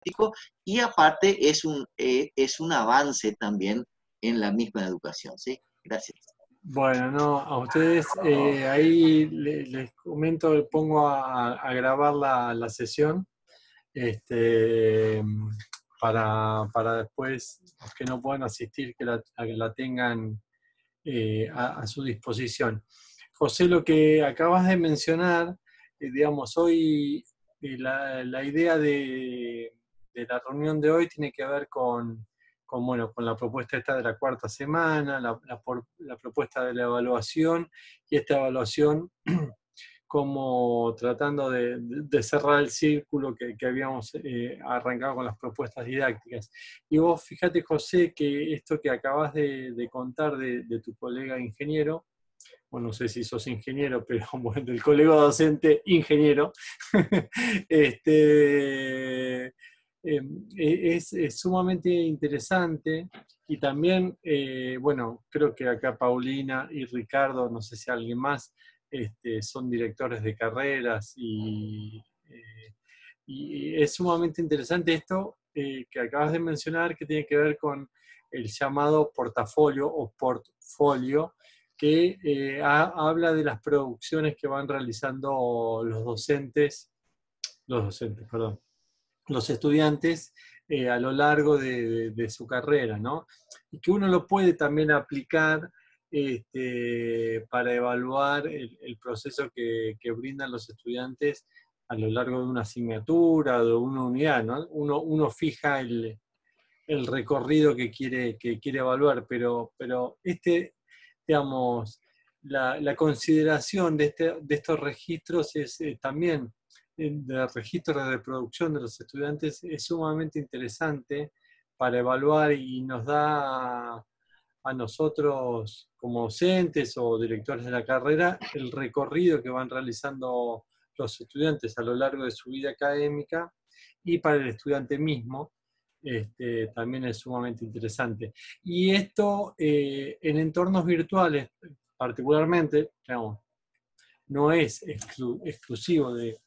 didáctico y aparte es un avance también en la misma educación, ¿sí? Gracias. Bueno, no, a ustedes ahí les comento, pongo a grabar la sesión para después los que no puedan asistir que la tengan a su disposición. José, lo que acabas de mencionar, digamos, hoy la idea de la reunión de hoy tiene que ver bueno, con la propuesta esta de la cuarta semana, la propuesta de la evaluación, y esta evaluación como tratando de cerrar el círculo que habíamos arrancado con las propuestas didácticas. Y vos fíjate, José, que esto que acabas de contar de tu colega ingeniero, bueno, no sé si sos ingeniero, pero bueno, del colega docente ingeniero, es sumamente interesante. Y también, bueno, creo que acá Paulina y Ricardo, no sé si alguien más, son directores de carreras y es sumamente interesante esto que acabas de mencionar, que tiene que ver con el llamado portafolio o portfolio, que habla de las producciones que van realizando perdón, los estudiantes a lo largo de su carrera, ¿no? Y que uno lo puede también aplicar para evaluar el proceso que brindan los estudiantes a lo largo de una asignatura o de una unidad, ¿no? Uno fija el recorrido que quiere evaluar, pero digamos, la consideración de estos registros es también de registros de reproducción de los estudiantes es sumamente interesante para evaluar y nos da a nosotros como docentes o directores de la carrera el recorrido que van realizando los estudiantes a lo largo de su vida académica, y para el estudiante mismo también es sumamente interesante. Y esto en entornos virtuales particularmente, digamos, no es exclusivo de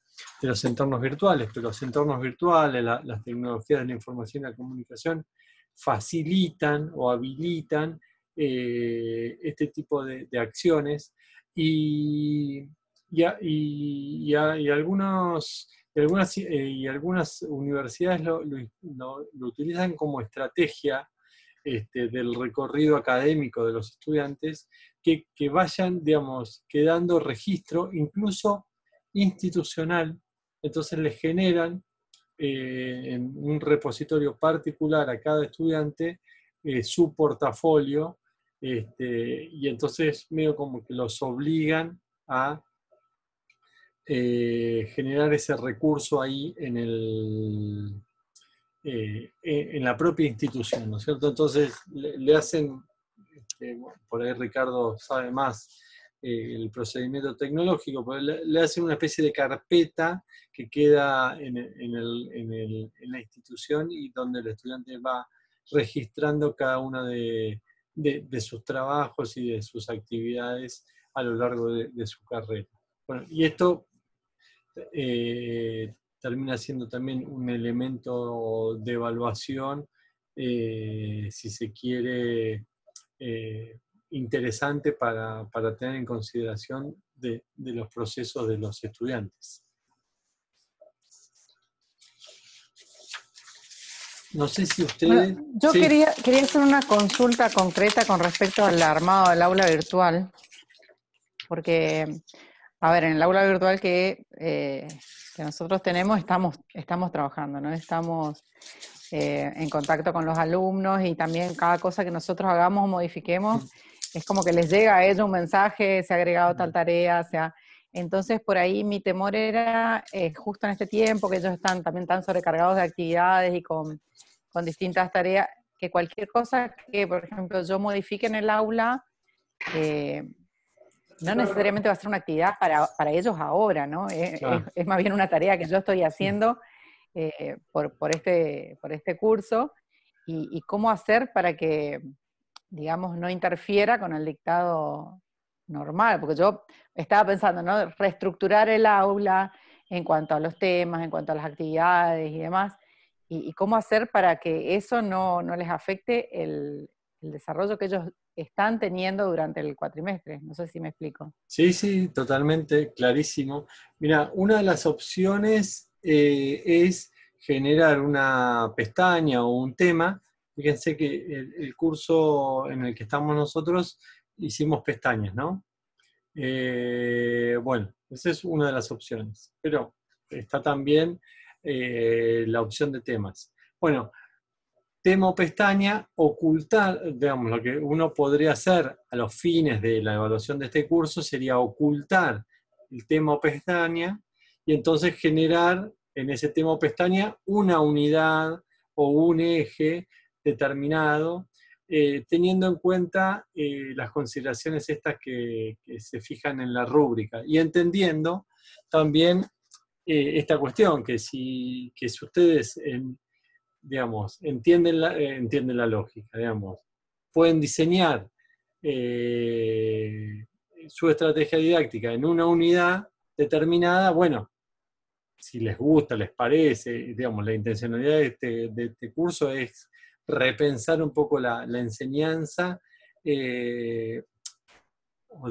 los entornos virtuales, pero los entornos virtuales, las tecnologías de la información y la comunicación facilitan o habilitan este tipo de acciones, y, y algunas universidades lo utilizan como estrategia del recorrido académico de los estudiantes, que vayan, digamos, quedando registro, incluso institucional. Entonces les generan en un repositorio particular a cada estudiante su portafolio, y entonces medio como que los obligan a generar ese recurso ahí en la propia institución, ¿no es cierto? Entonces le hacen, bueno, por ahí Ricardo sabe más el procedimiento tecnológico, pero le hacen una especie de carpeta que queda en la institución, y donde el estudiante va registrando cada uno de sus trabajos y de sus actividades a lo largo de su carrera. Bueno, y esto termina siendo también un elemento de evaluación, si se quiere, interesante para tener en consideración de los procesos de los estudiantes. No sé si ustedes... Bueno, yo sí. quería hacer una consulta concreta con respecto al armado del aula virtual, porque, a ver, en el aula virtual que nosotros tenemos, estamos trabajando, ¿no? Estamos en contacto con los alumnos, y también cada cosa que nosotros hagamos o modifiquemos, es como que les llega a ellos un mensaje, se ha agregado tal tarea, entonces por ahí mi temor era, justo en este tiempo, que ellos están también tan sobrecargados de actividades y con distintas tareas, que cualquier cosa que, por ejemplo, yo modifique en el aula, no necesariamente va a ser una actividad para ellos ahora, ¿no? Es más bien una tarea que yo estoy haciendo por este curso, y cómo hacer para que, digamos, no interfiera con el dictado normal, porque yo estaba pensando, ¿no? Reestructurar el aula en cuanto a los temas, en cuanto a las actividades y demás, y cómo hacer para que eso no les afecte el desarrollo que ellos están teniendo durante el cuatrimestre. No sé si me explico. Sí, sí, totalmente, clarísimo. Mira, una de las opciones es generar una pestaña o un tema. Fíjense que el curso en el que estamos nosotros hicimos pestañas, ¿no? Bueno, esa es una de las opciones, pero está también la opción de temas. Bueno, tema o pestaña, ocultar, digamos, lo que uno podría hacer a los fines de la evaluación de este curso sería ocultar el tema o pestaña y entonces generar en ese tema o pestaña una unidad o un eje determinado, teniendo en cuenta las consideraciones estas que se fijan en la rúbrica y entendiendo también esta cuestión, que si ustedes digamos, entienden la lógica, digamos, pueden diseñar su estrategia didáctica en una unidad determinada, bueno, si les gusta, les parece, digamos, la intencionalidad de este curso es repensar un poco la enseñanza, o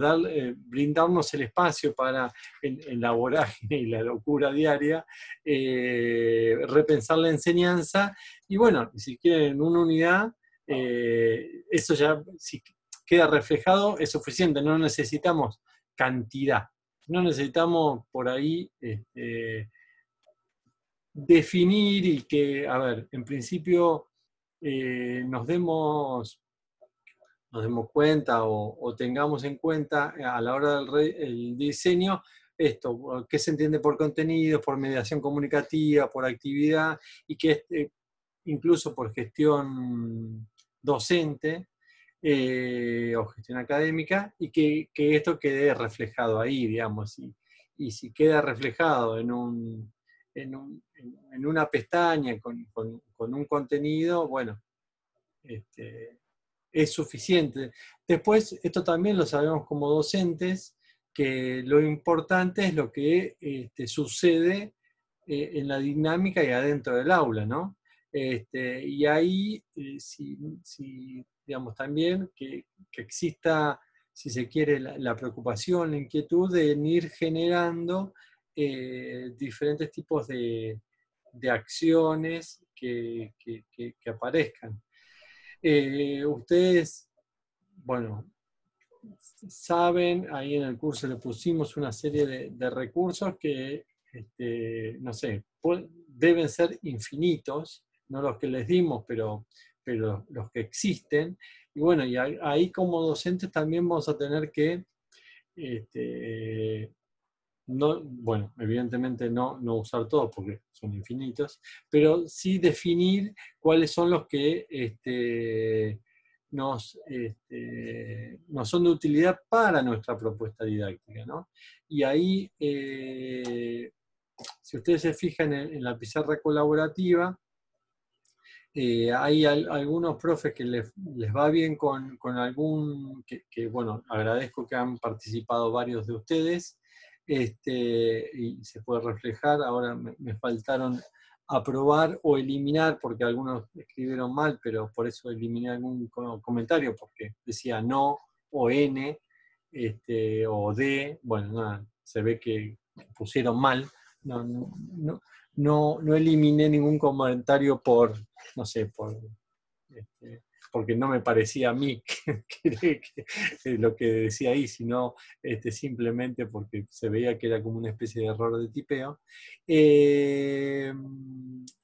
brindarnos el espacio para, en la vorágine y la locura diaria, repensar la enseñanza, y bueno, si quieren en una unidad, eso ya, si queda reflejado, es suficiente, no necesitamos cantidad, no necesitamos por ahí definir y que, a ver, en principio nos demos cuenta o tengamos en cuenta a la hora del diseño esto, qué se entiende por contenido, por mediación comunicativa, por actividad, y que incluso por gestión docente o gestión académica, y que esto quede reflejado ahí, digamos, y si queda reflejado en una pestaña con un contenido, bueno, es suficiente. Después, esto también lo sabemos como docentes, que lo importante es lo que sucede en la dinámica y adentro del aula, ¿no? Y ahí, digamos, también que exista, si se quiere, la preocupación, la inquietud de ir generando diferentes tipos de acciones que aparezcan. Ustedes, bueno, saben, ahí en el curso le pusimos una serie de recursos que, no sé, deben ser infinitos, no los que les dimos, pero los que existen. Y bueno, y ahí como docentes también vamos a tener que, no, bueno, evidentemente no usar todos porque son infinitos, pero sí definir cuáles son los que nos son de utilidad para nuestra propuesta didáctica, ¿no? Y ahí, si ustedes se fijan en la pizarra colaborativa, hay algunos profes que les va bien con algún, que, bueno, agradezco que han participado varios de ustedes, y se puede reflejar. Ahora me faltaron aprobar o eliminar, porque algunos escribieron mal, pero por eso eliminé algún comentario, porque decía no, o N, o D, bueno, nada, se ve que pusieron mal, no eliminé ningún comentario por, no sé, porque no me parecía a mí que lo que decía ahí, sino simplemente porque se veía que era como una especie de error de tipeo.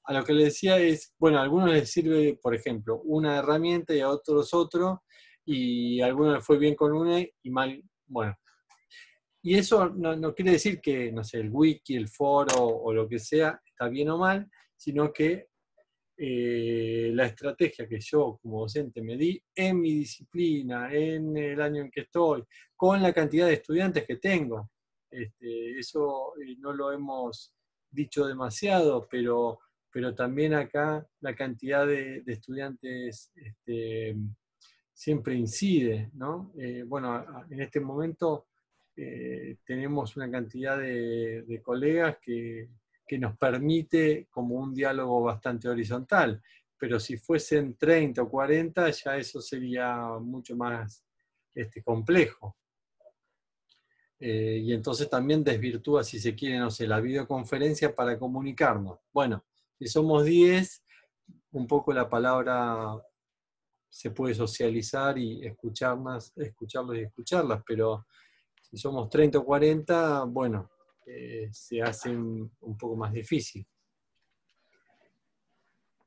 A lo que le decía es, bueno, a algunos les sirve, por ejemplo, una herramienta y a otros otro, y a algunos les fue bien con una y mal, bueno. Y eso no quiere decir que, no sé, el wiki, el foro o lo que sea está bien o mal, sino que la estrategia que yo como docente me di en mi disciplina, en el año en que estoy, con la cantidad de estudiantes que tengo. Eso no lo hemos dicho demasiado, pero también acá la cantidad de estudiantes siempre incide, ¿no? Bueno, en este momento tenemos una cantidad de colegas que que nos permite como un diálogo bastante horizontal, pero si fuesen 30 o 40 ya eso sería mucho más complejo. Y entonces también desvirtúa, si se quiere, no sé, la videoconferencia para comunicarnos. Bueno, si somos 10, un poco la palabra se puede socializar y escucharlos y escucharlas, pero si somos 30 o 40, bueno, se hace un poco más difícil.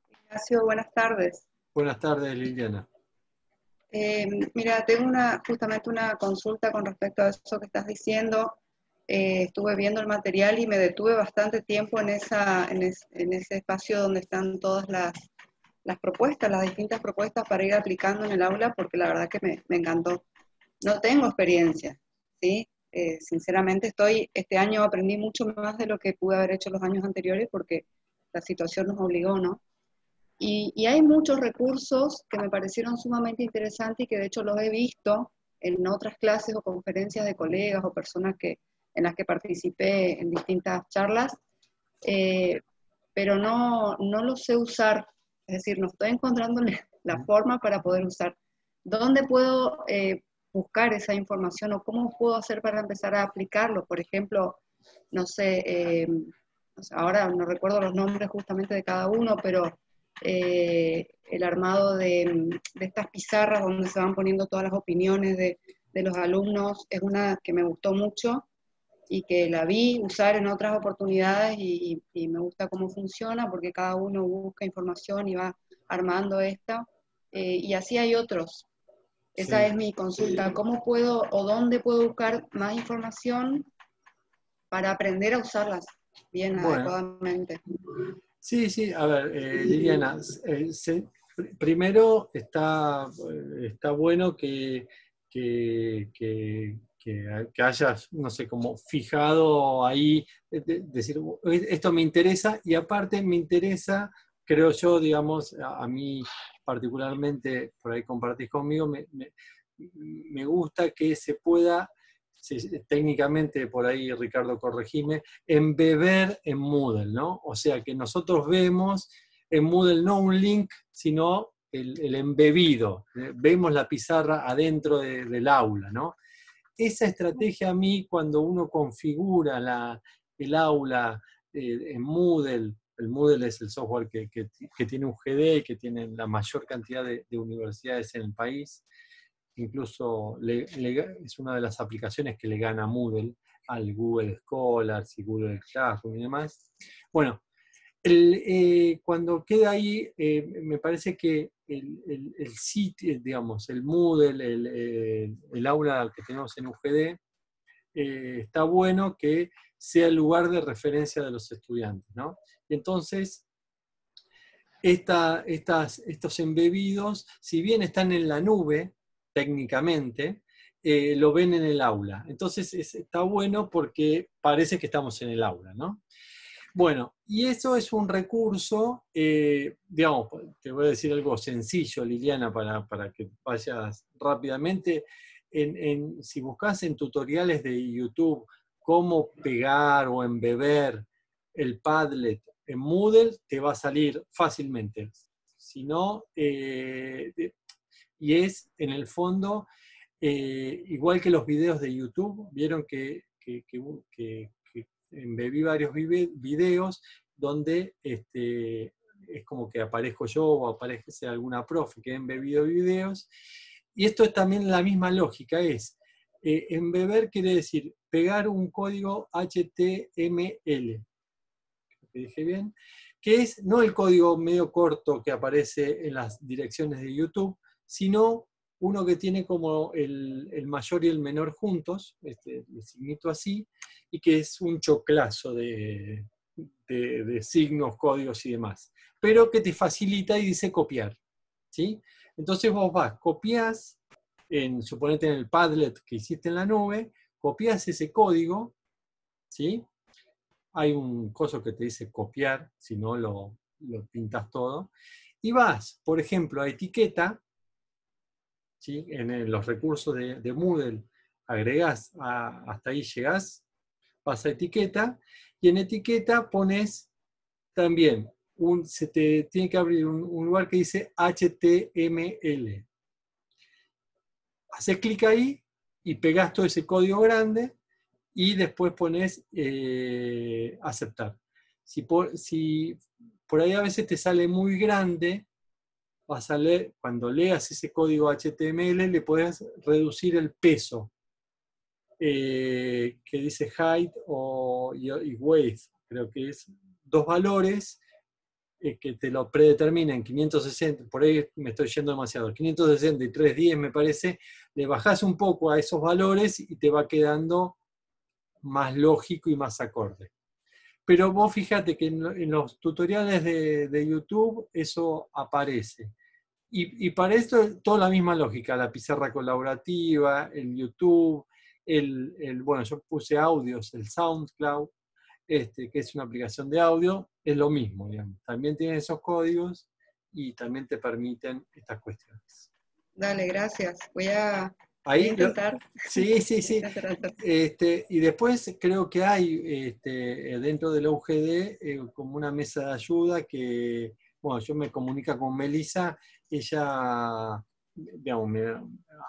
Ignacio, buenas tardes. Buenas tardes, Liliana. Mira, tengo justamente una consulta con respecto a eso que estás diciendo. Estuve viendo el material y me detuve bastante tiempo en ese espacio donde están todas las propuestas, las distintas propuestas para ir aplicando en el aula, porque la verdad que me encantó. No tengo experiencia, ¿sí? Sinceramente este año aprendí mucho más de lo que pude haber hecho los años anteriores porque la situación nos obligó, ¿no? Y hay muchos recursos que me parecieron sumamente interesantes y que de hecho los he visto en otras clases o conferencias de colegas o personas en las que participé en distintas charlas, pero no los sé usar, es decir, no estoy encontrando la forma para poder usar. ¿Dónde puedo buscar esa información o cómo puedo hacer para empezar a aplicarlo? Por ejemplo, no sé, ahora no recuerdo los nombres justamente de cada uno, pero el armado de estas pizarras donde se van poniendo todas las opiniones de los alumnos es una que me gustó mucho y que la vi usar en otras oportunidades y me gusta cómo funciona porque cada uno busca información y va armando esta. Y así hay otros. Esa Sí. es mi consulta. ¿Cómo puedo o dónde puedo buscar más información para aprender a usarlas bien, Bueno, adecuadamente? sí, a ver, Liliana, primero está bueno que hayas, no sé, como fijado ahí, decir, esto me interesa, y aparte me interesa, creo yo, digamos, a mí particularmente, por ahí compartís conmigo, me gusta que se pueda, técnicamente, por ahí Ricardo corregime, embeber en Moodle, ¿no? O sea, que nosotros vemos en Moodle no un link, sino el embebido. Vemos la pizarra adentro del aula, ¿no? Esa estrategia a mí, cuando uno configura el aula en Moodle, el Moodle es el software que tiene UGD y que tiene la mayor cantidad de universidades en el país, incluso es una de las aplicaciones que le gana a Moodle, al Google Scholar y Google Classroom y demás. Bueno, cuando queda ahí, me parece que el sitio, digamos, el Moodle, el aula que tenemos en UGD, está bueno que sea el lugar de referencia de los estudiantes, ¿no? Y entonces, estos embebidos, si bien están en la nube, técnicamente, lo ven en el aula. Entonces está bueno porque parece que estamos en el aula, ¿no? Bueno, y eso es un recurso, digamos, te voy a decir algo sencillo, Liliana, para que vayas rápidamente. Si buscas en tutoriales de YouTube cómo pegar o embeber el Padlet en Moodle, te va a salir fácilmente. Si no, y es en el fondo, igual que los videos de YouTube, vieron que embebí varios videos donde es como que aparezco yo o aparece alguna profe que ha embebido videos. Y esto es también la misma lógica, es embeber quiere decir pegar un código HTML, que dije bien, que es no el código medio corto que aparece en las direcciones de YouTube, sino uno que tiene como el mayor y el menor juntos, el signito así, y que es un choclazo de signos, códigos y demás, pero que te facilita y dice copiar, ¿sí? Entonces vos copiás, suponete en el Padlet que hiciste en la nube, copiás ese código, ¿sí? Hay un coso que te dice copiar, si no lo pintas todo, y vas, por ejemplo, a etiqueta, ¿sí? En los recursos de Moodle, agregás, hasta ahí llegás, vas a etiqueta, Y en etiqueta pones también, se te tiene que abrir un lugar que dice HTML. Haces clic ahí y pegás todo ese código grande y después pones aceptar. Si por ahí a veces te sale muy grande, vas a leer, cuando leas ese código HTML le puedes reducir el peso que dice height y weight, creo que es 2 valores que te lo predeterminen, 560, por ahí me estoy yendo demasiado, 560 y 310 me parece, le bajás un poco a esos valores y te va quedando más lógico y más acorde. Pero vos fíjate que en los tutoriales de YouTube eso aparece. Y para esto toda la misma lógica, la pizarra colaborativa, el YouTube, bueno, yo puse audios, el SoundCloud, que es una aplicación de audio, es lo mismo, digamos. También tiene esos códigos y también te permiten estas cuestiones. Dale, gracias. Voy a Ahí intentar. Sí. Y después creo que hay dentro de la UGD como una mesa de ayuda que, bueno, yo me comunica con Melissa, ella, digamos, me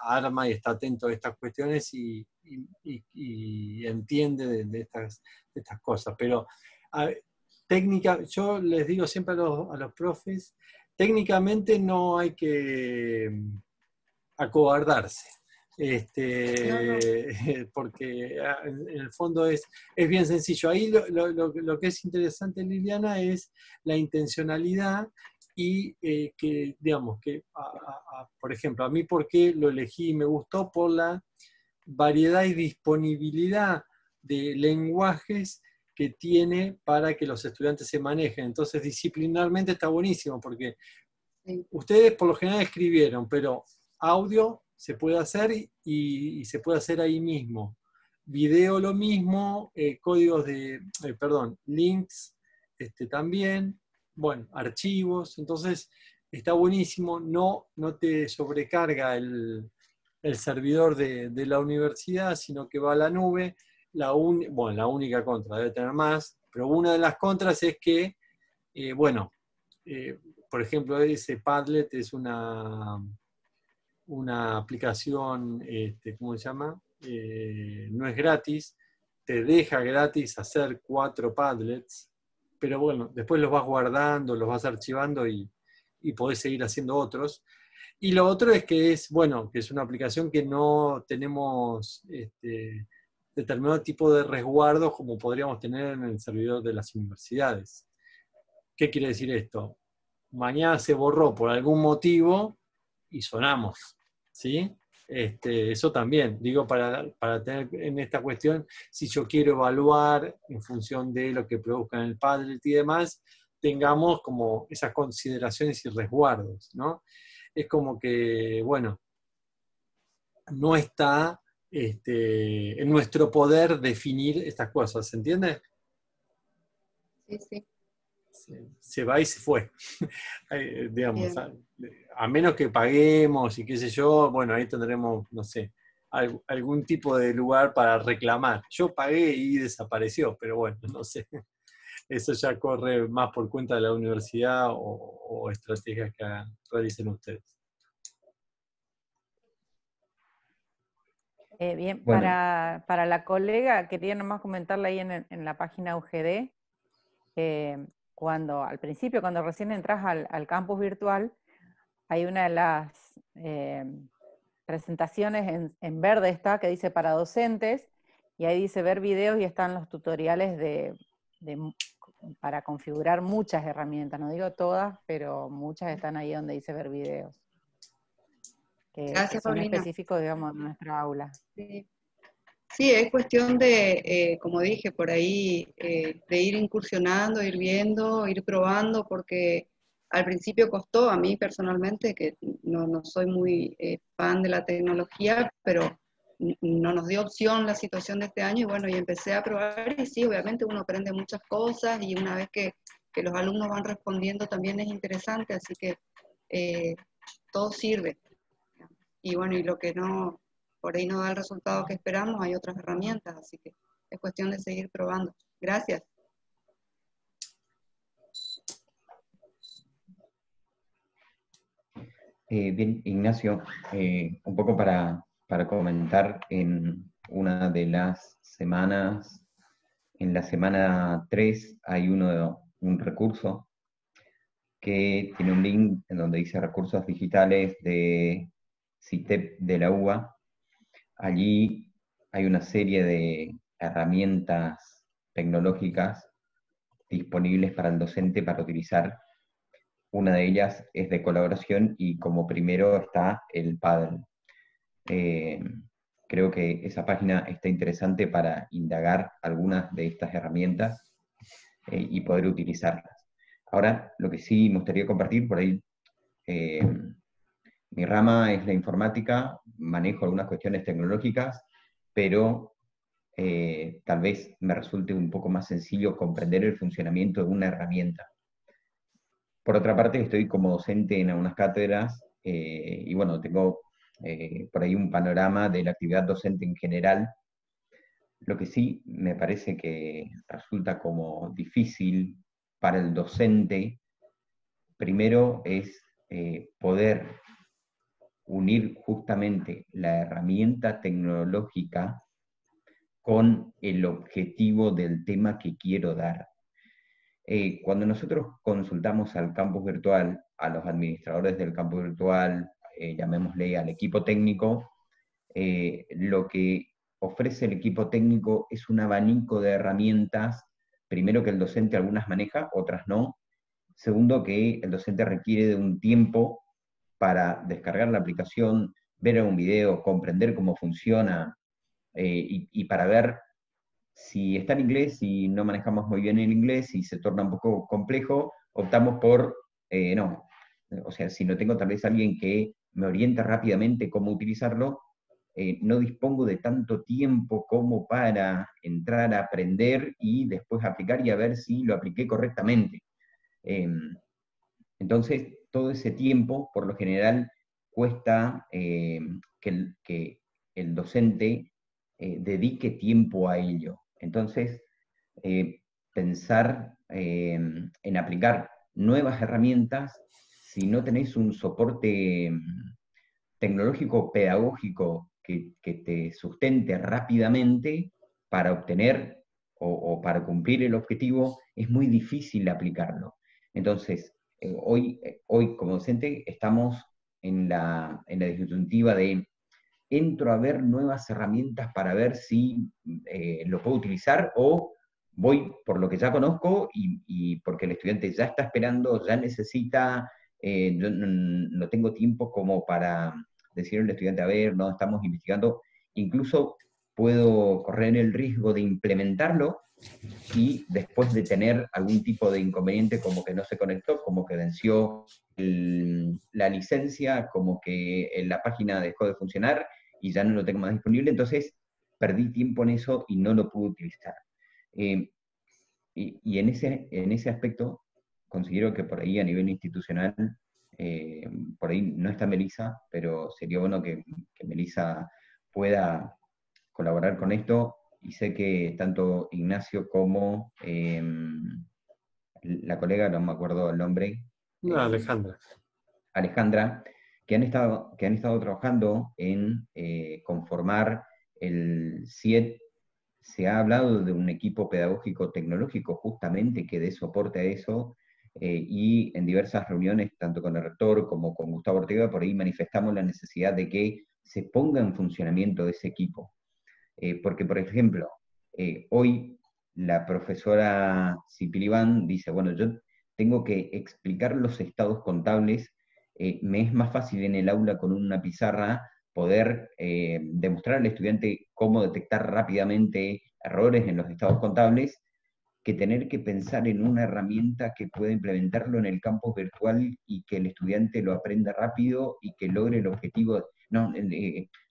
arma y está atento a estas cuestiones y entiende de estas cosas. Pero yo les digo siempre a los profes, técnicamente no hay que acobardarse. Porque en el fondo es bien sencillo. Ahí lo que es interesante, Liliana, es la intencionalidad y que, digamos, que, por ejemplo, a mí por qué lo elegí y me gustó por la variedad y disponibilidad de lenguajes que tiene para que los estudiantes se manejen. Entonces, disciplinarmente está buenísimo, porque ustedes por lo general escribieron, pero audio se puede hacer y se puede hacer ahí mismo. Video lo mismo, códigos links también, bueno, archivos, entonces está buenísimo, no te sobrecarga el servidor de la universidad, sino que va a la nube. La única contra, debe tener más, pero una de las contras es que, por ejemplo, ese Padlet es una aplicación, ¿cómo se llama? No es gratis, te deja gratis hacer 4 Padlets, pero bueno, después los vas guardando, los vas archivando y podés seguir haciendo otros. Y lo otro es que es una aplicación que no tenemos determinado tipo de resguardo como podríamos tener en el servidor de las universidades. ¿Qué quiere decir esto? Mañana se borró por algún motivo y sonamos, ¿sí? Eso también, digo, para tener en esta cuestión, si yo quiero evaluar en función de lo que produzca en el Padlet y demás, tengamos como esas consideraciones y resguardos, ¿no? Es como que, bueno, no está en nuestro poder definir estas cosas, ¿se entiende? Sí. Se va y se fue. Digamos, a menos que paguemos y qué sé yo, bueno, ahí tendremos, no sé, algún tipo de lugar para reclamar. Yo pagué y desapareció, pero bueno, no sé. Eso ya corre más por cuenta de la universidad o estrategias que realicen ustedes. Bien, Bueno. para la colega, quería nomás comentarle ahí en la página UGD, al principio, cuando recién entras al campus virtual, hay una de las presentaciones en verde está, que dice para docentes, y ahí dice ver videos y están los tutoriales para configurar muchas herramientas, no digo todas, pero muchas están ahí donde dice ver videos. Gracias, que son Paulina. específicos, digamos, de nuestra aula. Sí, es cuestión de, como dije, por ahí, de ir incursionando, ir viendo, ir probando, porque al principio costó, a mí personalmente, que no soy muy fan de la tecnología, pero no nos dio opción la situación de este año, y bueno, y empecé a probar, y sí, obviamente uno aprende muchas cosas, y una vez que los alumnos van respondiendo también es interesante, así que todo sirve. Y bueno, y lo que no, por ahí no da el resultado que esperamos, hay otras herramientas, así que es cuestión de seguir probando. Gracias. Bien, Ignacio, un poco para comentar, en una de las semanas, en la semana 3 hay un recurso que tiene un link en donde dice recursos digitales de CITEP de la UBA. Allí hay una serie de herramientas tecnológicas disponibles para el docente para utilizar. Una de ellas es de colaboración y como primero está el Paddle. Creo que esa página está interesante para indagar algunas de estas herramientas y poder utilizarlas. Ahora, lo que sí me gustaría compartir por ahí, mi rama es la informática, manejo algunas cuestiones tecnológicas, pero tal vez me resulte un poco más sencillo comprender el funcionamiento de una herramienta. Por otra parte, estoy como docente en algunas cátedras y bueno, tengo por ahí un panorama de la actividad docente en general. Lo que sí me parece que resulta como difícil para el docente, primero es poder unir justamente la herramienta tecnológica con el objetivo del tema que quiero dar. Cuando nosotros consultamos al campus virtual, a los administradores del campus virtual, llamémosle al equipo técnico, lo que ofrece el equipo técnico es un abanico de herramientas, primero que el docente algunas maneja, otras no. Segundo, que el docente requiere de un tiempo para descargar la aplicación, ver un video, comprender cómo funciona, y para ver si está en inglés y no manejamos muy bien el inglés y se torna un poco complejo, optamos por no. O sea, si no tengo tal vez alguien que me oriente rápidamente cómo utilizarlo, no dispongo de tanto tiempo como para entrar a aprender y después aplicar y a ver si lo apliqué correctamente. Entonces, todo ese tiempo, por lo general, cuesta que el docente dedique tiempo a ello. Entonces, pensar en aplicar nuevas herramientas, si no tenés un soporte tecnológico pedagógico que te sustente rápidamente para obtener o para cumplir el objetivo, es muy difícil aplicarlo. Entonces, hoy como docente estamos en la disyuntiva de entro a ver nuevas herramientas para ver si lo puedo utilizar o voy por lo que ya conozco y porque el estudiante ya está esperando, ya necesita, yo no tengo tiempo como para decirle al estudiante, a ver, no, estamos investigando, incluso puedo correr el riesgo de implementarlo y después de tener algún tipo de inconveniente como que no se conectó, como que venció la licencia, como que la página dejó de funcionar y ya no lo tengo más disponible, entonces perdí tiempo en eso y no lo pude utilizar. Y en ese aspecto considero que por ahí a nivel institucional, por ahí no está Melissa, pero sería bueno que Melissa pueda colaborar con esto, y sé que tanto Ignacio como la colega, no me acuerdo el nombre, Alejandra. Alejandra, que han estado trabajando en conformar el CIET. Se ha hablado de un equipo pedagógico tecnológico justamente que dé soporte a eso, y en diversas reuniones, tanto con el rector como con Gustavo Ortega, por ahí manifestamos la necesidad de que se ponga en funcionamiento ese equipo. Porque, por ejemplo, hoy la profesora Cipilibán dice, bueno, yo tengo que explicar los estados contables, me es más fácil en el aula con una pizarra poder demostrar al estudiante cómo detectar rápidamente errores en los estados contables, que tener que pensar en una herramienta que pueda implementarlo en el campus virtual y que el estudiante lo aprenda rápido y que logre el objetivo. No,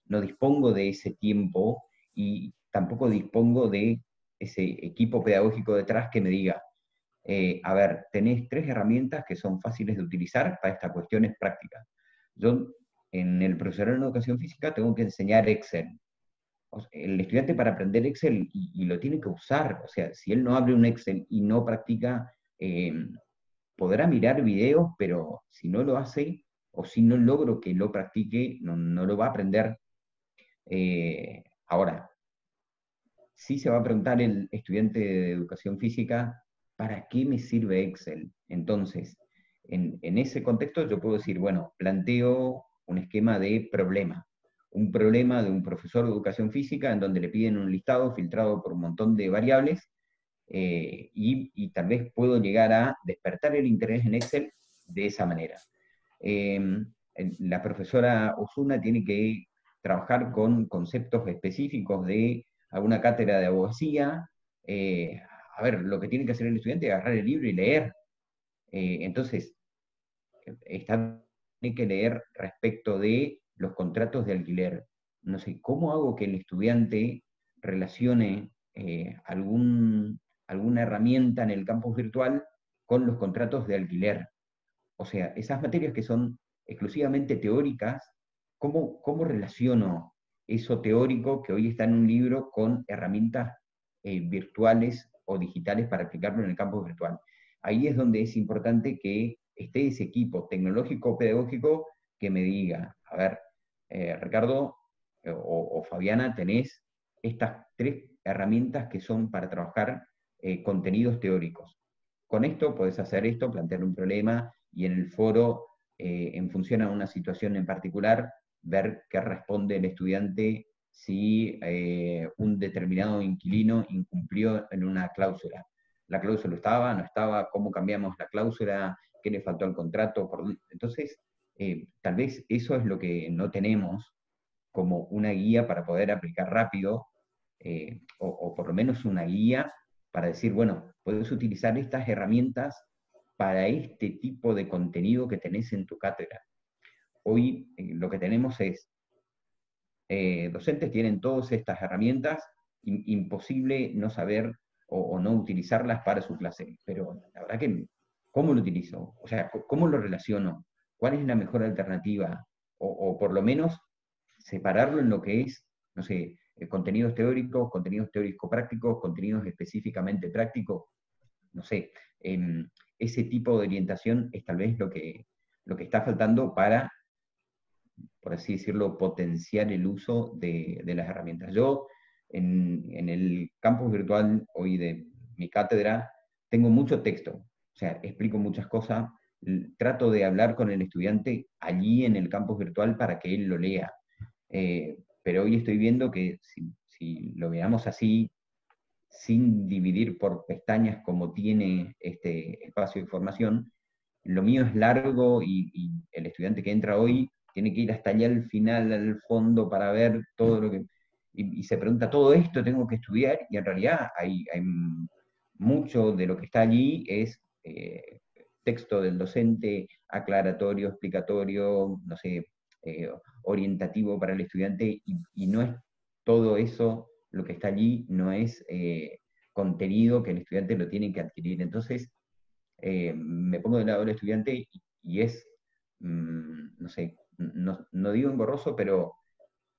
no dispongo de ese tiempo y tampoco dispongo de ese equipo pedagógico detrás que me diga, a ver, tenés 3 herramientas que son fáciles de utilizar para estas cuestiones prácticas. Yo, en el profesorado en educación física, tengo que enseñar Excel. O sea, el estudiante para aprender Excel y lo tiene que usar. O sea, si él no abre un Excel y no practica, podrá mirar videos, pero si no lo hace, o si no logro que lo practique, no lo va a aprender. Ahora, sí se va a preguntar el estudiante de educación física, ¿para qué me sirve Excel? Entonces, en ese contexto yo puedo decir, bueno, planteo un esquema de problema. Un problema de un profesor de educación física en donde le piden un listado filtrado por un montón de variables, y tal vez puedo llegar a despertar el interés en Excel de esa manera. La profesora Osuna tiene que trabajar con conceptos específicos de alguna cátedra de abogacía. A ver, lo que tiene que hacer el estudiante es agarrar el libro y leer. Entonces, tiene que leer respecto de los contratos de alquiler. No sé, ¿cómo hago que el estudiante relacione alguna herramienta en el campus virtual con los contratos de alquiler? O sea, esas materias que son exclusivamente teóricas, ¿cómo relaciono eso teórico que hoy está en un libro con herramientas virtuales o digitales para aplicarlo en el campus virtual? Ahí es donde es importante que esté ese equipo tecnológico-pedagógico que me diga, a ver, Ricardo o Fabiana, tenés estas 3 herramientas que son para trabajar contenidos teóricos. Con esto podés hacer esto, plantear un problema, y en el foro, en función a una situación en particular, ver qué responde el estudiante si un determinado inquilino incumplió en una cláusula. ¿La cláusula estaba, no estaba? ¿Cómo cambiamos la cláusula? ¿Qué le faltó al contrato? Entonces, tal vez eso es lo que no tenemos como una guía para poder aplicar rápido, o por lo menos una guía para decir, bueno, puedes utilizar estas herramientas para este tipo de contenido que tenés en tu cátedra. Hoy lo que tenemos es, docentes tienen todas estas herramientas, imposible no saber o no utilizarlas para su clase, pero la verdad que, ¿cómo lo utilizo? O sea, ¿cómo lo relaciono? ¿Cuál es la mejor alternativa? O por lo menos separarlo en lo que es, no sé, contenidos teórico-prácticos, contenidos específicamente prácticos, no sé. Ese tipo de orientación es tal vez lo que está faltando para, por así decirlo, potenciar el uso de las herramientas. Yo, en el campus virtual hoy de mi cátedra, tengo mucho texto, o sea, explico muchas cosas, trato de hablar con el estudiante allí en el campus virtual para que él lo lea. Pero hoy estoy viendo que si lo veamos así, sin dividir por pestañas como tiene este espacio de información, lo mío es largo y el estudiante que entra hoy tiene que ir hasta allá al final, al fondo, para ver todo lo que... Y se pregunta, ¿todo esto tengo que estudiar? Y en realidad hay mucho de lo que está allí es texto del docente, aclaratorio, explicatorio, no sé, orientativo para el estudiante, y no es todo eso lo que está allí, no es contenido que el estudiante lo tiene que adquirir. Entonces, me pongo del lado del estudiante y es, no sé, no digo engorroso, pero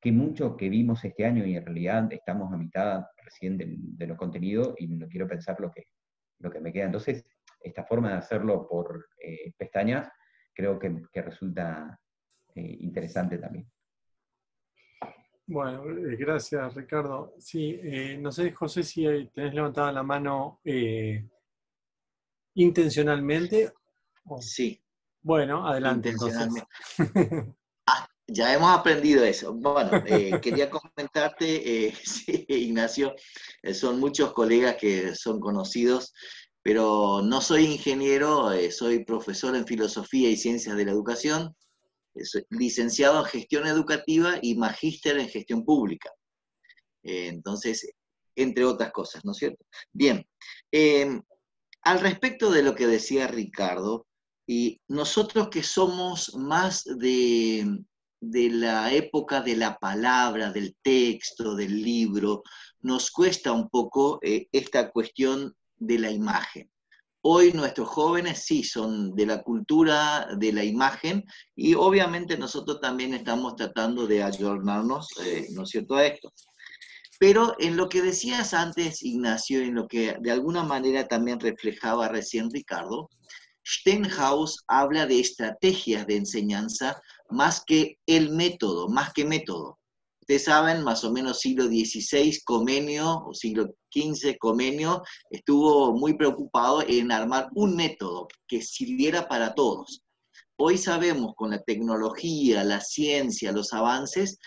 que mucho que vimos este año y en realidad estamos a mitad recién de los contenidos y no quiero pensar lo que me queda. Entonces, esta forma de hacerlo por pestañas creo que resulta interesante también. Bueno, gracias Ricardo. Sí, no sé, José, si tenés levantada la mano intencionalmente. Sí. Bueno, adelante entonces. Intencionalmente. Ya hemos aprendido eso. Bueno, quería comentarte, sí, Ignacio, son muchos colegas que son conocidos, pero no soy ingeniero, soy profesor en Filosofía y Ciencias de la Educación, soy licenciado en Gestión Educativa y magíster en Gestión Pública. Entonces, entre otras cosas, ¿no es cierto? Bien, al respecto de lo que decía Ricardo, y nosotros que somos más de la época de la palabra, del texto, del libro, nos cuesta un poco esta cuestión de la imagen. Hoy nuestros jóvenes sí son de la cultura de la imagen y obviamente nosotros también estamos tratando de ayornarnos, ¿no es cierto?, a esto. Pero en lo que decías antes, Ignacio, en lo que de alguna manera también reflejaba recién Ricardo, Stenhouse habla de estrategias de enseñanza más que el método, más que método. Ustedes saben, más o menos siglo XVI, Comenio, o siglo XV, Comenio, estuvo muy preocupado en armar un método que sirviera para todos. Hoy sabemos con la tecnología, la ciencia, los avances,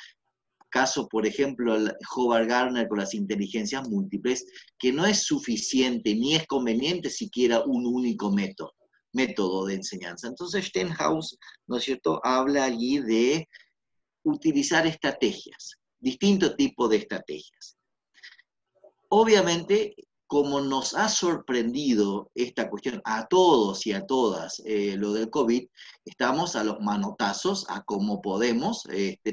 caso por ejemplo Howard Gardner con las inteligencias múltiples, que no es suficiente ni es conveniente siquiera un único método de enseñanza. Entonces Stenhouse, ¿no es cierto?, habla allí de utilizar estrategias, distintos tipos de estrategias. Obviamente, como nos ha sorprendido esta cuestión a todos y a todas, lo del COVID, estamos a los manotazos, a como podemos,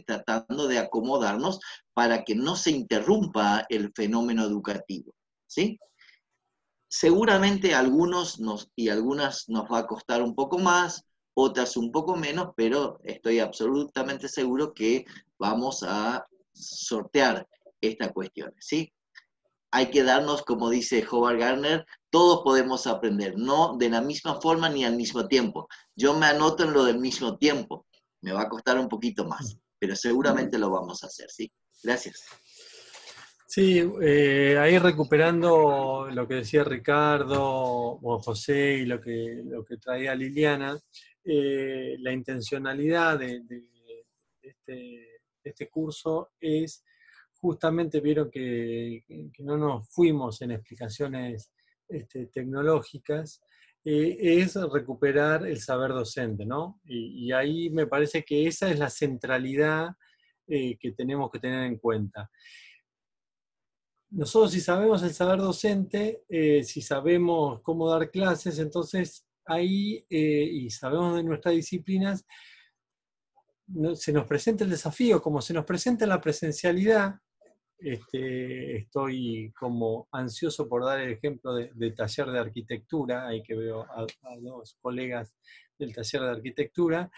tratando de acomodarnos para que no se interrumpa el fenómeno educativo, ¿sí? Seguramente a algunos y algunas nos va a costar un poco más, otras un poco menos, pero estoy absolutamente seguro que vamos a sortear esta cuestión, ¿sí? Hay que darnos, como dice Howard Gardner, todos podemos aprender, no de la misma forma ni al mismo tiempo. Yo me anoto en lo del mismo tiempo, me va a costar un poquito más, pero seguramente lo vamos a hacer, ¿sí? Gracias. Sí, ahí recuperando lo que decía Ricardo o José y lo que traía Liliana, la intencionalidad de este curso es justamente, vieron que no nos fuimos en explicaciones tecnológicas, es recuperar el saber docente, ¿no? Y ahí me parece que esa es la centralidad que tenemos que tener en cuenta. Nosotros si sabemos el saber docente, si sabemos cómo dar clases, entonces ahí, y sabemos de nuestras disciplinas, se nos presenta el desafío, como se nos presenta la presencialidad. Estoy como ansioso por dar el ejemplo de taller de arquitectura, ahí que veo a dos colegas del taller de arquitectura.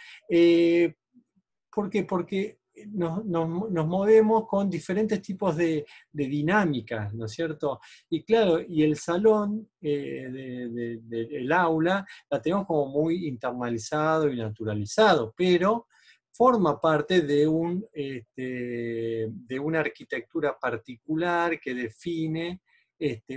¿Por qué? Porque nos movemos con diferentes tipos de dinámicas, ¿no es cierto? Y claro, y el salón del aula la tenemos como muy internalizado y naturalizado, pero forma parte de una arquitectura particular que define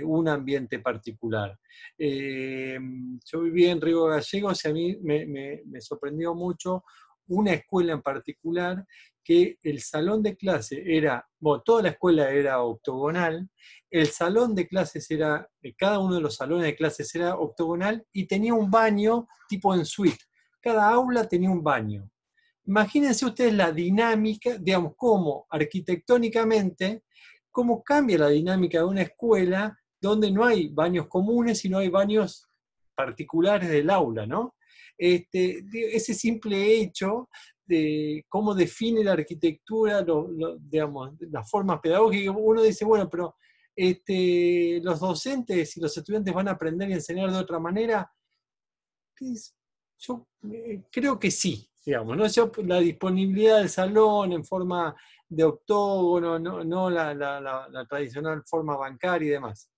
un ambiente particular. Yo viví en Río Gallegos y a mí me sorprendió mucho una escuela en particular que el salón de clase era, bueno, toda la escuela era octogonal, el salón de clases era, cada uno de los salones de clases era octogonal y tenía un baño tipo en suite. Cada aula tenía un baño. Imagínense ustedes la dinámica, digamos, cómo arquitectónicamente, cómo cambia la dinámica de una escuela donde no hay baños comunes, sino hay baños particulares del aula, ¿no? Ese simple hecho de cómo define la arquitectura, digamos, las formas pedagógicas, uno dice, bueno, pero los docentes y los estudiantes van a aprender y enseñar de otra manera. Yo creo que sí, digamos, ¿no? La disponibilidad del salón en forma de octógono, no la tradicional forma bancaria y demás.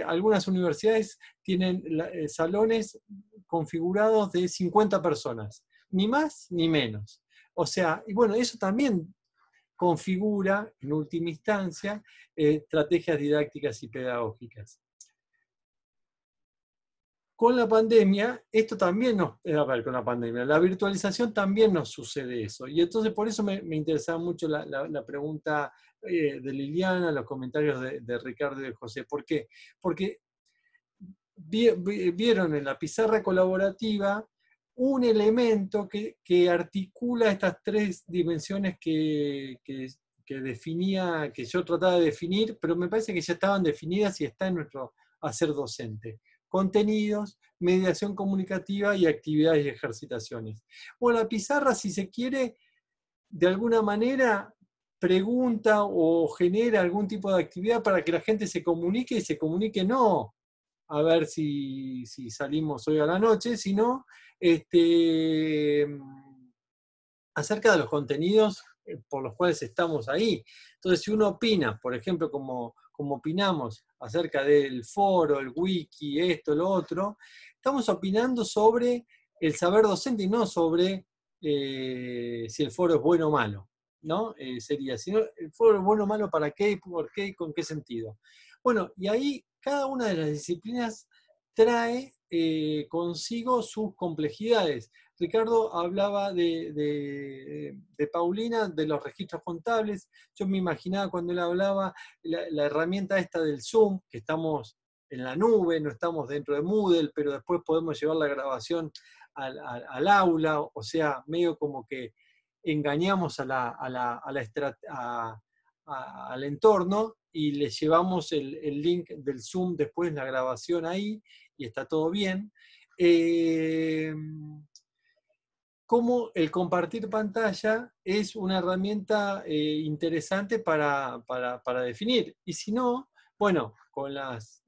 Algunas universidades tienen salones configurados de 50 personas, ni más ni menos. O sea, y bueno, eso también configura, en última instancia, estrategias didácticas y pedagógicas. Con la pandemia, esto también con la pandemia, la virtualización también nos sucede eso. Y entonces por eso me interesaba mucho la pregunta de Liliana, los comentarios de Ricardo y de José. ¿Por qué? Porque vieron en la pizarra colaborativa un elemento que articula estas tres dimensiones que definía, que yo trataba de definir, pero me parece que ya estaban definidas y está en nuestro hacer docente. Contenidos, mediación comunicativa y actividades y ejercitaciones. Bueno, la pizarra, si se quiere, de alguna manera pregunta o genera algún tipo de actividad para que la gente se comunique, y se comunique no a ver si salimos hoy a la noche, sino acerca de los contenidos por los cuales estamos ahí. Entonces, si uno opina, por ejemplo, como como opinamos acerca del foro, el wiki, esto, lo otro, estamos opinando sobre el saber docente y no sobre si el foro es bueno o malo, ¿no? Sería, si no, el foro es bueno o malo, ¿para qué? ¿Por qué? ¿Con qué sentido? Bueno, y ahí cada una de las disciplinas trae consigo sus complejidades. Ricardo hablaba de Paulina, de los registros contables. Yo me imaginaba cuando él hablaba la herramienta esta del Zoom, que estamos en la nube, no estamos dentro de Moodle, pero después podemos llevar la grabación al aula, o sea, medio como que engañamos al entorno y le llevamos el link del Zoom después, la grabación ahí, y está todo bien. Cómo el compartir pantalla es una herramienta interesante para definir. Y si no, bueno, con las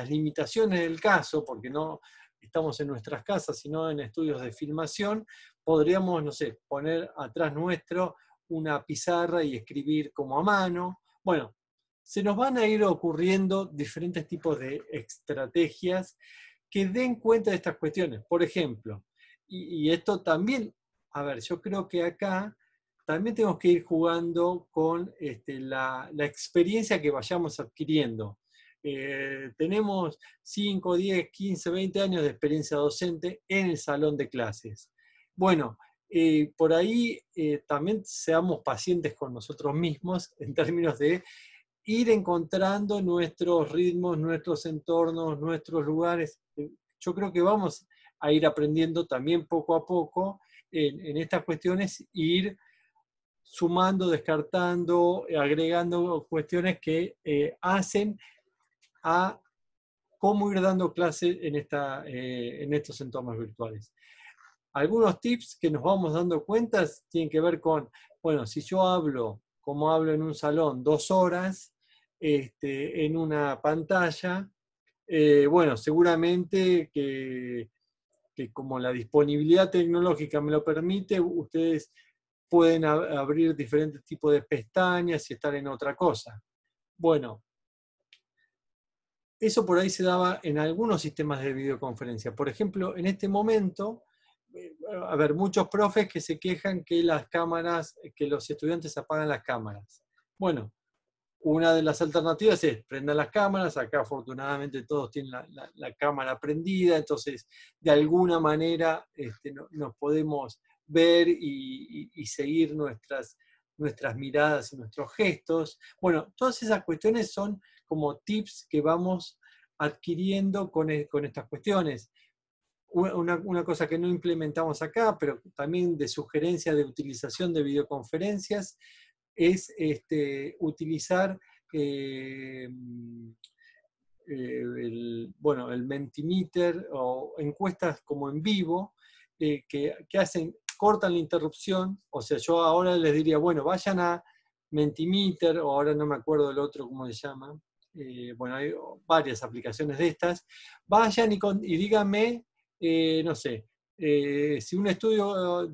limitaciones del caso, porque no estamos en nuestras casas, sino en estudios de filmación, podríamos, no sé, poner atrás nuestro una pizarra y escribir como a mano. Bueno, se nos van a ir ocurriendo diferentes tipos de estrategias que den cuenta de estas cuestiones. Por ejemplo, y esto también, a ver, yo creo que acá también tenemos que ir jugando con la experiencia que vayamos adquiriendo. Tenemos 5, 10, 15, 20 años de experiencia docente en el salón de clases. Bueno, por ahí también seamos pacientes con nosotros mismos en términos de ir encontrando nuestros ritmos, nuestros entornos, nuestros lugares. Yo creo que vamos a ir aprendiendo también poco a poco en estas cuestiones, e ir sumando, descartando, agregando cuestiones que hacen a cómo ir dando clases en estos entornos virtuales. Algunos tips que nos vamos dando cuenta tienen que ver con, bueno, si yo hablo como hablo en un salón 2 horas, en una pantalla, bueno, seguramente que como la disponibilidad tecnológica me lo permite, ustedes pueden abrir diferentes tipos de pestañas y estar en otra cosa. Bueno, eso por ahí se daba en algunos sistemas de videoconferencia. Por ejemplo, en este momento, a ver, muchos profes que se quejan que las cámaras, que los estudiantes apagan las cámaras. Bueno, una de las alternativas es prender las cámaras. Acá afortunadamente todos tienen la cámara prendida, entonces de alguna manera nos podemos ver y seguir nuestras miradas y nuestros gestos. Bueno, todas esas cuestiones son como tips que vamos adquiriendo con estas cuestiones. Una cosa que no implementamos acá, pero también de sugerencia de utilización de videoconferencias, es utilizar el Mentimeter o encuestas como en vivo que cortan la interrupción. O sea, yo ahora les diría, bueno, vayan a Mentimeter, o ahora no me acuerdo del otro, ¿cómo se llama? Bueno, hay varias aplicaciones de estas. Vayan y díganme, no sé, si un estudio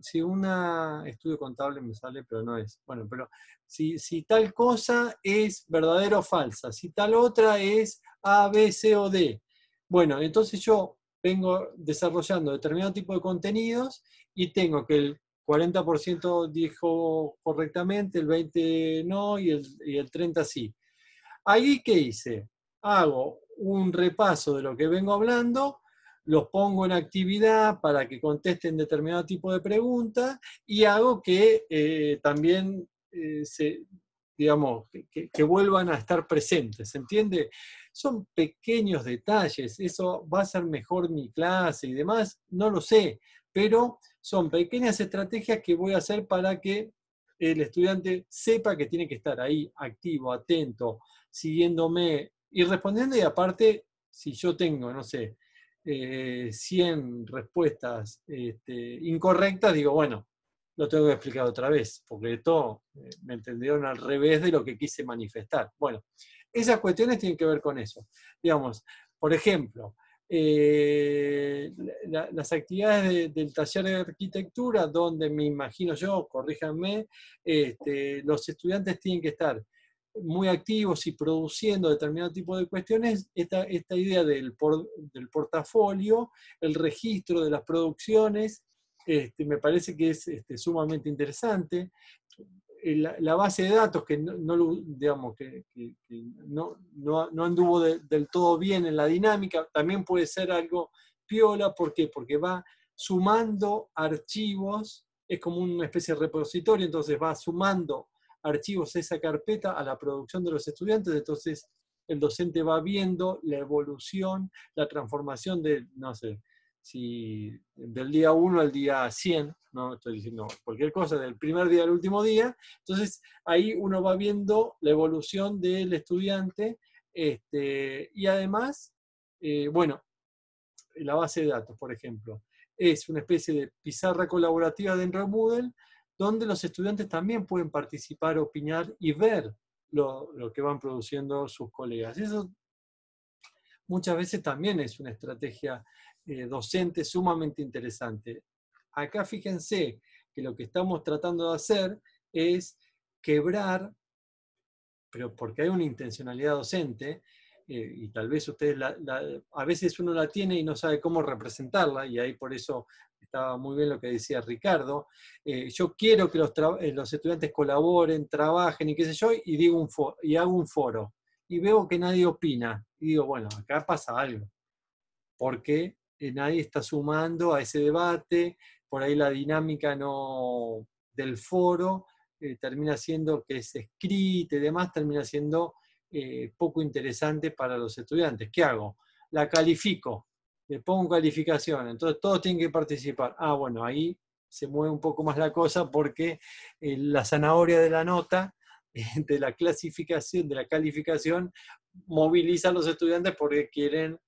contable me sale, pero no es. Bueno, pero si tal cosa es verdadera o falsa, si tal otra es A, B, C o D. Bueno, entonces yo vengo desarrollando determinado tipo de contenidos y tengo que el 40% dijo correctamente, el 20% no y el 30% sí. Ahí, ¿qué hice? Hago un repaso de lo que vengo hablando, los pongo en actividad para que contesten determinado tipo de pregunta y hago que también que vuelvan a estar presentes, ¿se entiende? Son pequeños detalles, eso va a ser mejor mi clase y demás, no lo sé, pero son pequeñas estrategias que voy a hacer para que el estudiante sepa que tiene que estar ahí, activo, atento, siguiéndome y respondiendo, y aparte, si yo tengo, no sé, 100 respuestas incorrectas, digo, bueno, lo tengo que explicar otra vez, porque esto me entendieron al revés de lo que quise manifestar. Bueno, esas cuestiones tienen que ver con eso. Digamos, por ejemplo, las actividades del taller de arquitectura, donde me imagino yo, corríjanme, los estudiantes tienen que estar muy activos y produciendo determinado tipo de cuestiones, esta idea del portafolio, el registro de las producciones, me parece que es sumamente interesante. La base de datos, que digamos, que no anduvo del todo bien en la dinámica, también puede ser algo piola. ¿Por qué? Porque va sumando archivos, es como una especie de repositorio, entonces va sumando archivos a esa carpeta a la producción de los estudiantes, entonces el docente va viendo la evolución, la transformación de, no sé, si del día 1 al día 100, no estoy diciendo cualquier cosa, del primer día al último día, entonces ahí uno va viendo la evolución del estudiante, y además, bueno, la base de datos, por ejemplo, es una especie de pizarra colaborativa dentro de Moodle, donde los estudiantes también pueden participar, opinar y ver lo que van produciendo sus colegas. Eso muchas veces también es una estrategia docente sumamente interesante. Acá fíjense que lo que estamos tratando de hacer es quebrar, pero porque hay una intencionalidad docente, y tal vez ustedes a veces uno la tiene y no sabe cómo representarla, y ahí por eso estaba muy bien lo que decía Ricardo. Yo quiero que los estudiantes colaboren, trabajen y qué sé yo, y hago un foro. Y veo que nadie opina. Y digo, bueno, acá pasa algo. Porque nadie está sumando a ese debate, por ahí la dinámica del foro termina siendo que es escrita y demás, termina siendo poco interesante para los estudiantes. ¿Qué hago? La califico, le pongo calificación, entonces todos tienen que participar. Ah, bueno, ahí se mueve un poco más la cosa porque la zanahoria de la nota, de la clasificación, de la calificación, moviliza a los estudiantes porque quieren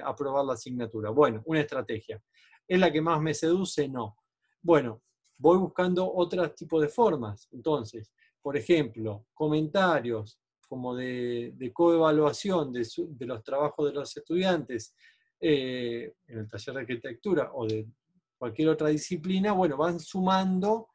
aprobar la asignatura. Bueno, una estrategia. ¿Es la que más me seduce? No. Bueno, voy buscando otros tipos de formas. Entonces, por ejemplo, comentarios como de coevaluación de los trabajos de los estudiantes en el taller de arquitectura o de cualquier otra disciplina, bueno, van sumando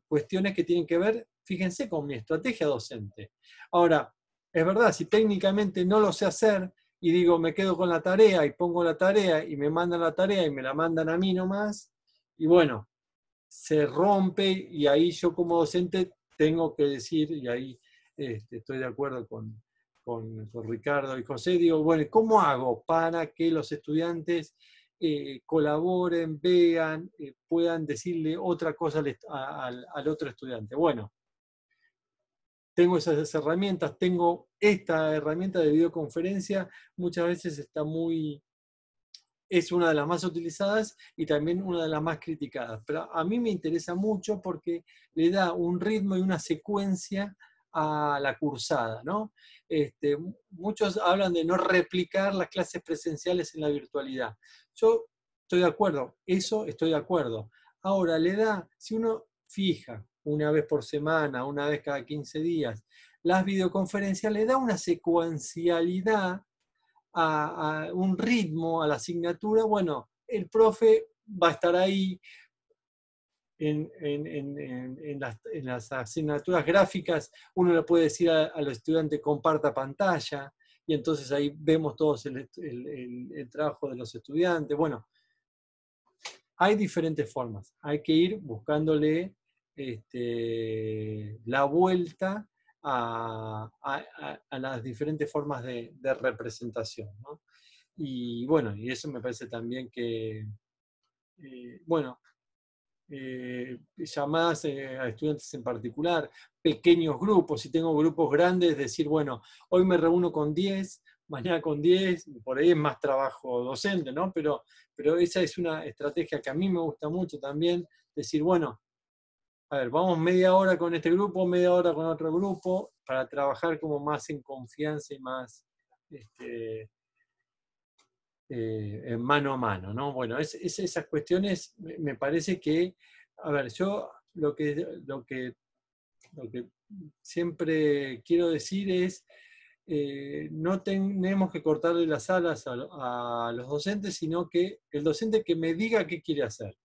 cuestiones que tienen que ver, fíjense, con mi estrategia docente. Ahora, es verdad, si técnicamente no lo sé hacer y digo, me quedo con la tarea y pongo la tarea y me mandan la tarea y me la mandan a mí nomás, y bueno, se rompe y ahí yo como docente tengo que decir, y ahí estoy de acuerdo con Ricardo y José, digo, bueno, ¿cómo hago para que los estudiantes colaboren, vean, puedan decirle otra cosa al otro estudiante? Bueno, tengo esas herramientas, tengo esta herramienta de videoconferencia, muchas veces es una de las más utilizadas y también una de las más criticadas. Pero a mí me interesa mucho porque le da un ritmo y una secuencia a la cursada, ¿no? Muchos hablan de no replicar las clases presenciales en la virtualidad. Yo estoy de acuerdo, eso estoy de acuerdo. Ahora, si uno fija una vez por semana, una vez cada 15 días, las videoconferencias, le da una secuencialidad, a un ritmo, a la asignatura. Bueno, el profe va a estar ahí en las asignaturas gráficas, uno le puede decir a los estudiantes comparta pantalla, y entonces ahí vemos todos el trabajo de los estudiantes. Bueno, hay diferentes formas, hay que ir buscándole la vuelta a las diferentes formas de representación, ¿no? Y bueno, y eso me parece también que, bueno, llamadas a estudiantes en particular, pequeños grupos, si tengo grupos grandes, decir, bueno, hoy me reúno con 10, mañana con 10, por ahí es más trabajo docente, ¿no? Pero esa es una estrategia que a mí me gusta mucho también, decir, bueno, a ver, vamos media hora con este grupo, media hora con otro grupo, para trabajar como más en confianza y más en mano a mano, ¿no? Bueno, esas cuestiones me parece que, a ver, yo lo que siempre quiero decir es, no tenemos que cortarle las alas a los docentes, sino que el docente que me diga qué quiere hacer.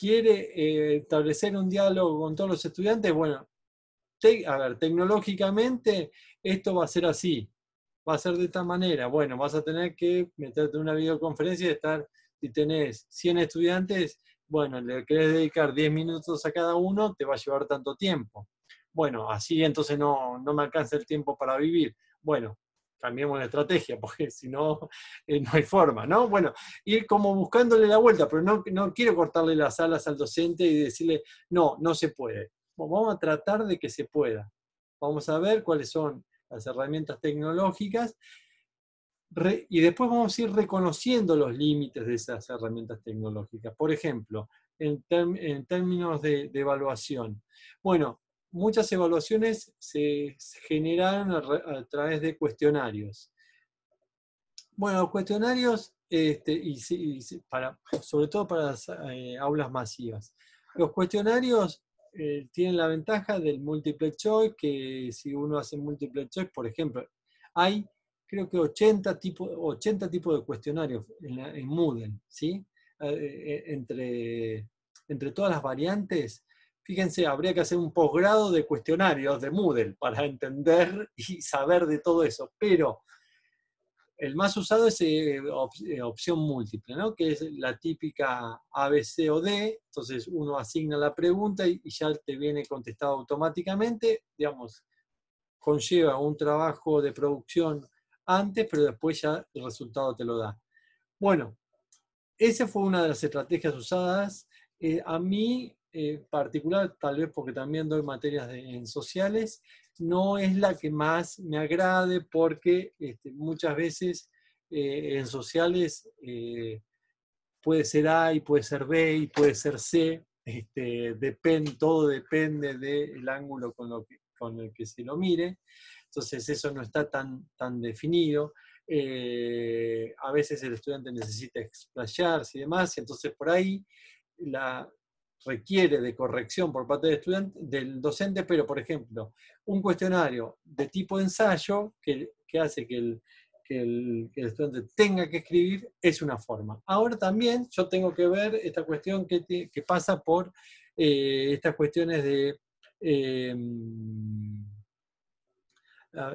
¿Quiere establecer un diálogo con todos los estudiantes? Bueno, a ver, tecnológicamente esto va a ser así, va a ser de esta manera. Bueno, vas a tener que meterte en una videoconferencia y estar, si tenés 100 estudiantes, bueno, le querés dedicar 10 minutos a cada uno, te va a llevar tanto tiempo. Bueno, así entonces no me alcanza el tiempo para vivir. Bueno, cambiemos la estrategia, porque si no, no hay forma, ¿no? Bueno, ir como buscándole la vuelta, pero no quiero cortarle las alas al docente y decirle, no se puede. Vamos a tratar de que se pueda. Vamos a ver cuáles son las herramientas tecnológicas y después vamos a ir reconociendo los límites de esas herramientas tecnológicas. Por ejemplo, en términos de evaluación. Bueno, muchas evaluaciones se generaron a través de cuestionarios. Bueno, los cuestionarios, sobre todo para las aulas masivas. Los cuestionarios tienen la ventaja del multiple choice, que si uno hace multiple choice, por ejemplo, hay creo que 80 tipos de cuestionarios en Moodle, ¿sí? Entre todas las variantes, fíjense, habría que hacer un posgrado de cuestionarios de Moodle para entender y saber de todo eso, pero el más usado es opción múltiple, ¿no? Que es la típica A, B, C o D, entonces uno asigna la pregunta y ya te viene contestado automáticamente, digamos, conlleva un trabajo de producción antes, pero después ya el resultado te lo da. Bueno, esa fue una de las estrategias usadas. A mí, particular, tal vez porque también doy materias en sociales, no es la que más me agrade porque muchas veces en sociales puede ser A y puede ser B y puede ser C. Todo depende del ángulo con el que se lo mire. Entonces eso no está tan definido. A veces el estudiante necesita explayarse y demás, y entonces por ahí requiere de corrección por parte del docente, pero por ejemplo, un cuestionario de tipo ensayo que hace que el estudiante tenga que escribir es una forma. Ahora también yo tengo que ver esta cuestión que pasa por estas cuestiones de a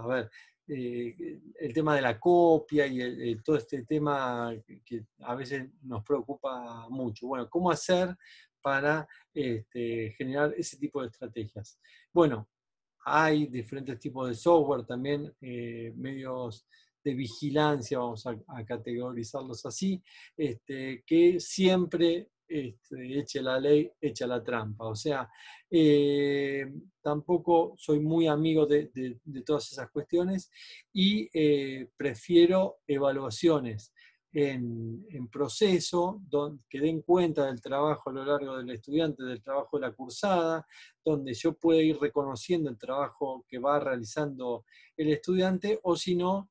ver, el tema de la copia y todo este tema que a veces nos preocupa mucho. Bueno, ¿cómo hacer para generar ese tipo de estrategias? Bueno, hay diferentes tipos de software también, medios de vigilancia, vamos a categorizarlos así, que siempre eche la ley, echa la trampa. O sea, tampoco soy muy amigo de todas esas cuestiones y prefiero evaluaciones en proceso, que den cuenta del trabajo a lo largo del estudiante, del trabajo de la cursada, donde yo pueda ir reconociendo el trabajo que va realizando el estudiante, o si no,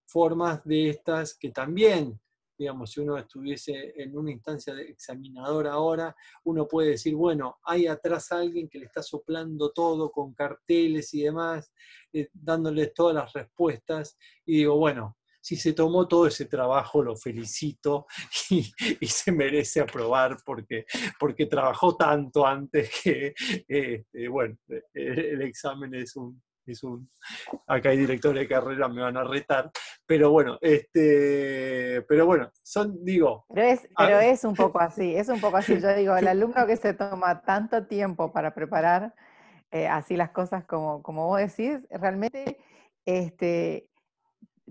formas de estas que también, digamos, si uno estuviese en una instancia de examinador ahora, uno puede decir, bueno, hay atrás alguien que le está soplando todo con carteles y demás, dándoles todas las respuestas, y digo, bueno, si se tomó todo ese trabajo, lo felicito y se merece aprobar porque trabajó tanto antes que, bueno, el examen es un... Acá hay directores de carrera, me van a retar, pero bueno, digo... Pero es un poco así, yo digo, el alumno que se toma tanto tiempo para preparar así las cosas como vos decís, realmente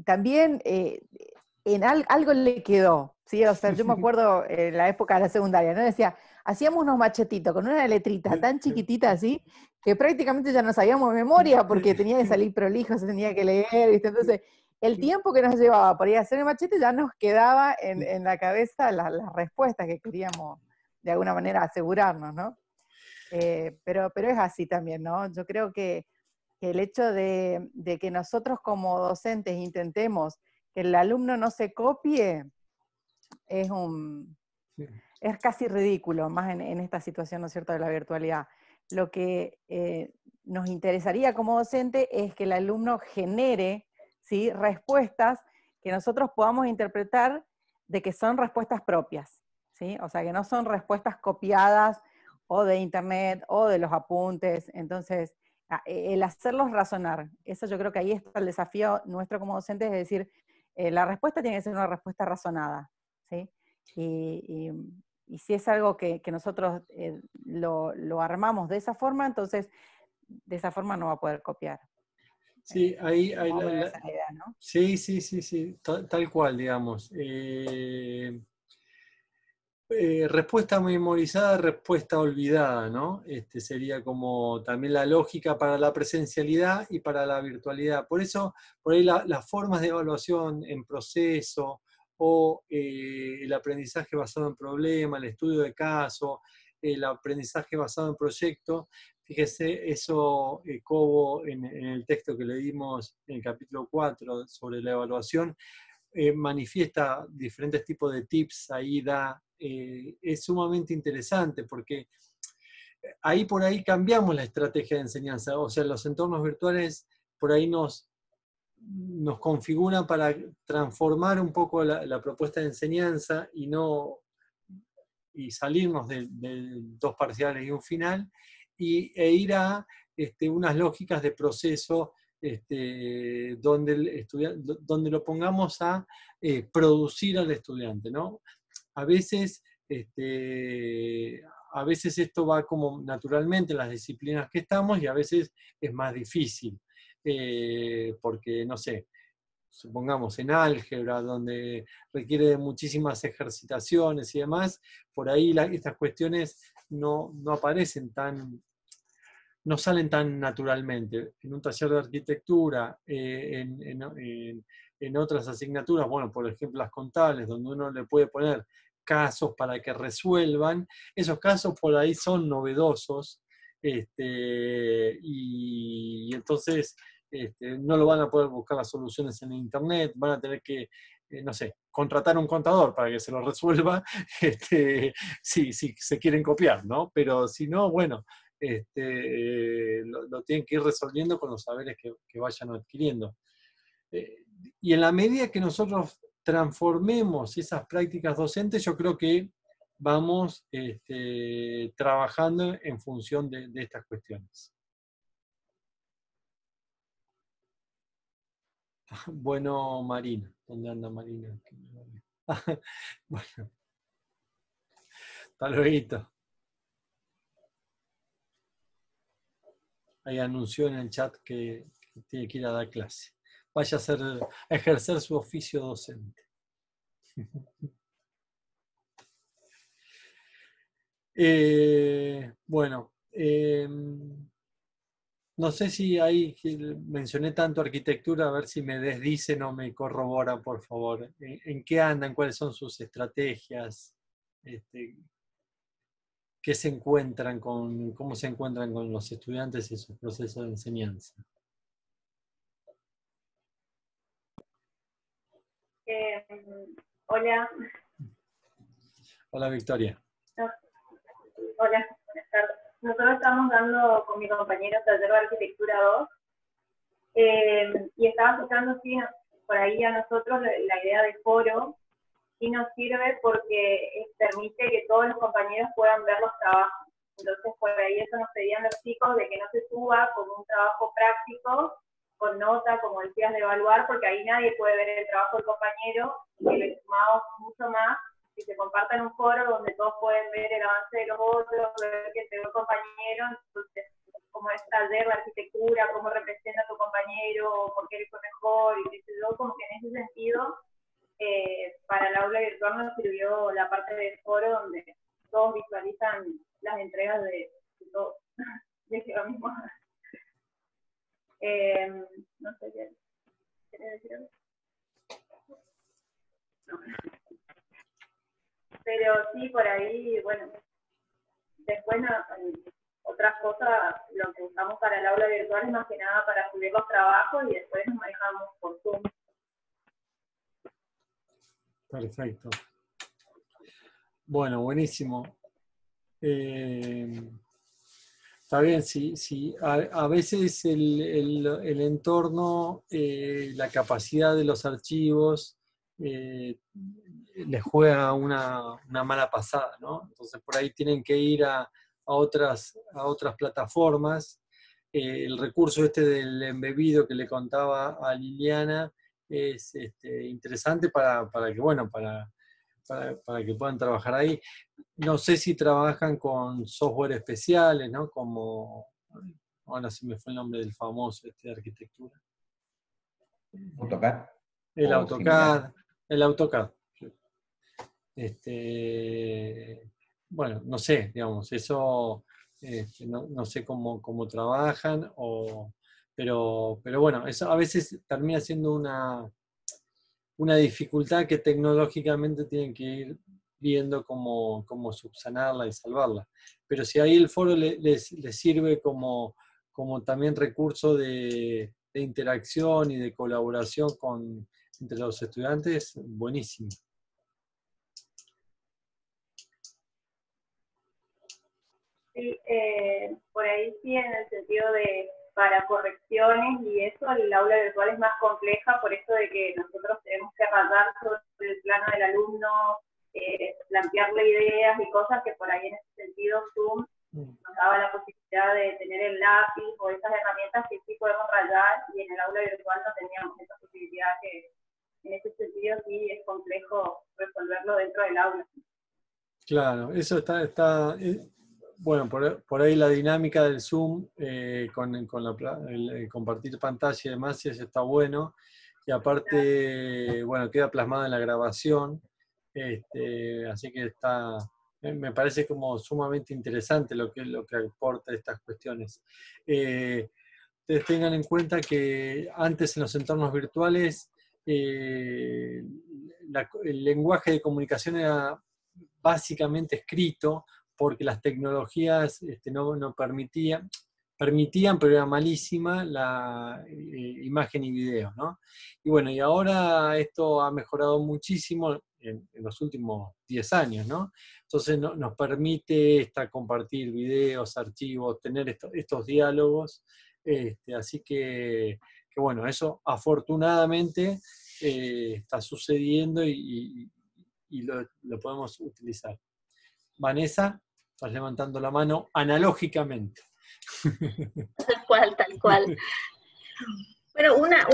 también en algo le quedó, ¿sí? O sea, yo me acuerdo en la época de la secundaria, ¿no? Decía, hacíamos unos machetitos con una letrita tan chiquitita así, que prácticamente ya no sabíamos memoria porque tenía que salir prolijo, se tenía que leer, ¿viste? Entonces, el tiempo que nos llevaba para ir a hacer el machete ya nos quedaba en la cabeza las respuestas que queríamos de alguna manera asegurarnos, ¿no? Pero es así también, ¿no? Yo creo que el hecho de que nosotros como docentes intentemos que el alumno no se copie es casi ridículo, más en esta situación, ¿no es cierto?, de la virtualidad. Lo que nos interesaría como docente es que el alumno genere, ¿sí?, respuestas que nosotros podamos interpretar de que son respuestas propias, ¿sí? O sea, que no son respuestas copiadas o de internet o de los apuntes. Entonces, el hacerlos razonar, eso yo creo que ahí está el desafío nuestro como docentes, es decir, la respuesta tiene que ser una respuesta razonada, ¿sí? Y si es algo que nosotros lo armamos de esa forma, entonces de esa forma no va a poder copiar. Sí, ahí hay Más o menos esa es la idea, ¿no? sí, tal cual, digamos. Respuesta memorizada, respuesta olvidada, ¿no? Sería como también la lógica para la presencialidad y para la virtualidad. Por eso, por ahí las formas de evaluación en proceso o el aprendizaje basado en problema, el estudio de caso, el aprendizaje basado en proyecto, fíjese, eso Cobo en el texto que leímos en el capítulo 4 sobre la evaluación, manifiesta diferentes tipos de tips, ahí es sumamente interesante porque ahí por ahí cambiamos la estrategia de enseñanza, o sea, los entornos virtuales por ahí nos configuran para transformar un poco la propuesta de enseñanza y salirnos de 2 parciales y un final, e ir a unas lógicas de proceso donde lo pongamos a producir al estudiante, ¿no? A veces esto va como naturalmente en las disciplinas que estamos y a veces es más difícil, porque, no sé, supongamos en álgebra, donde requiere de muchísimas ejercitaciones y demás, por ahí estas cuestiones no aparecen no salen tan naturalmente. En un taller de arquitectura, en otras asignaturas, bueno, por ejemplo las contables, donde uno le puede poner casos para que resuelvan, esos casos por ahí son novedosos, y entonces no lo van a poder buscar las soluciones en internet, van a tener que, no sé, contratar un contador para que se lo resuelva, si se quieren copiar, ¿no? Pero si no, bueno, lo tienen que ir resolviendo con los saberes que vayan adquiriendo. Y en la medida que nosotros transformemos esas prácticas docentes, yo creo que vamos trabajando en función de estas cuestiones. Bueno, Marina. ¿Dónde anda Marina? Bueno, hasta luego. Ahí anunció en el chat que tiene que ir a dar clase. Vaya a ejercer su oficio docente. Bueno, no sé si ahí mencioné tanto arquitectura, a ver si me desdicen o me corroboran, por favor. ¿En qué andan? ¿Cuáles son sus estrategias? ¿Qué se encuentran cómo se encuentran con los estudiantes y sus procesos de enseñanza? Hola. Hola, Victoria. Hola, buenas tardes. Nosotros estamos dando con mi compañero taller de arquitectura 2 y estaba escuchando por ahí a nosotros la idea de foro y nos sirve porque permite que todos los compañeros puedan ver los trabajos. Entonces por ahí eso nos pedían los chicos de que no se suba como un trabajo práctico con nota, como decías, de evaluar, porque ahí nadie puede ver el trabajo del compañero, y que le sumamos mucho más si se comparta en un foro donde todos pueden ver el avance de los otros, ver que entregó el compañero, entonces como es taller de arquitectura, cómo representa a tu compañero, por qué le fue mejor, y qué sé yo, como que en ese sentido, para el aula virtual nos sirvió la parte del foro donde todos visualizan las entregas de todos, de lo mismo. No sé qué. ¿Quieres decir algo? No. Pero sí, por ahí, bueno, después otras cosas, lo que usamos para el aula virtual es más que nada para subir los trabajos y después nos manejamos por Zoom. Perfecto. Bueno, buenísimo. Está bien, sí. A veces el entorno, la capacidad de los archivos les juega una mala pasada, ¿no? Entonces por ahí tienen que ir a otras plataformas. El recurso del embebido que le contaba a Liliana es interesante para que, bueno, para que puedan trabajar ahí. No sé si trabajan con software especiales, ¿no? Como, ahora se me fue el nombre del famoso de arquitectura. ¿AutoCAD? El ¿O AutoCAD. similar? El AutoCAD. Bueno, no sé, digamos, eso no sé cómo trabajan, pero bueno, eso a veces termina siendo una dificultad que tecnológicamente tienen que ir viendo cómo subsanarla y salvarla. Pero si ahí el foro les sirve como también recurso de interacción y de colaboración entre los estudiantes, buenísimo. Sí, por ahí sí, en el sentido de para correcciones y eso, el aula virtual es más compleja por esto de que nosotros tenemos que rayar sobre el plano del alumno, plantearle ideas y cosas que por ahí en ese sentido Zoom nos daba la posibilidad de tener el lápiz o esas herramientas que sí podemos rayar, y en el aula virtual no teníamos esa posibilidad, que en ese sentido sí es complejo resolverlo dentro del aula. Claro, eso está bueno, por ahí la dinámica del Zoom con el compartir pantalla y demás, eso está bueno. Y aparte, bueno, queda plasmado en la grabación. Así que me parece como sumamente interesante lo que aporta estas cuestiones. Ustedes tengan en cuenta que antes en los entornos virtuales el lenguaje de comunicación era básicamente escrito, porque las tecnologías no permitían, pero era malísima la imagen y video, ¿no? Y bueno, y ahora esto ha mejorado muchísimo en los últimos 10 años, ¿no? Entonces nos permite compartir videos, archivos, tener estos diálogos, así que bueno, eso afortunadamente está sucediendo y lo podemos utilizar. Vanessa, estás levantando la mano analógicamente. Tal cual, tal cual. Pero una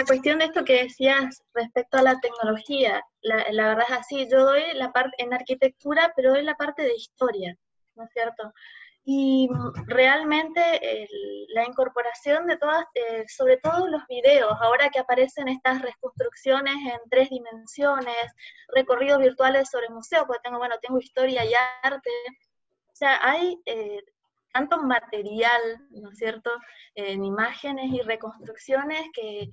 cuestión de esto que decías respecto a la tecnología, la verdad es así, yo doy la parte en arquitectura, pero doy la parte de historia, ¿no es cierto? Y realmente la incorporación de todas, sobre todo los videos, ahora que aparecen estas reconstrucciones en 3 dimensiones, recorridos virtuales sobre museos, porque tengo historia y arte, o sea, hay tanto material, ¿no es cierto?, en imágenes y reconstrucciones que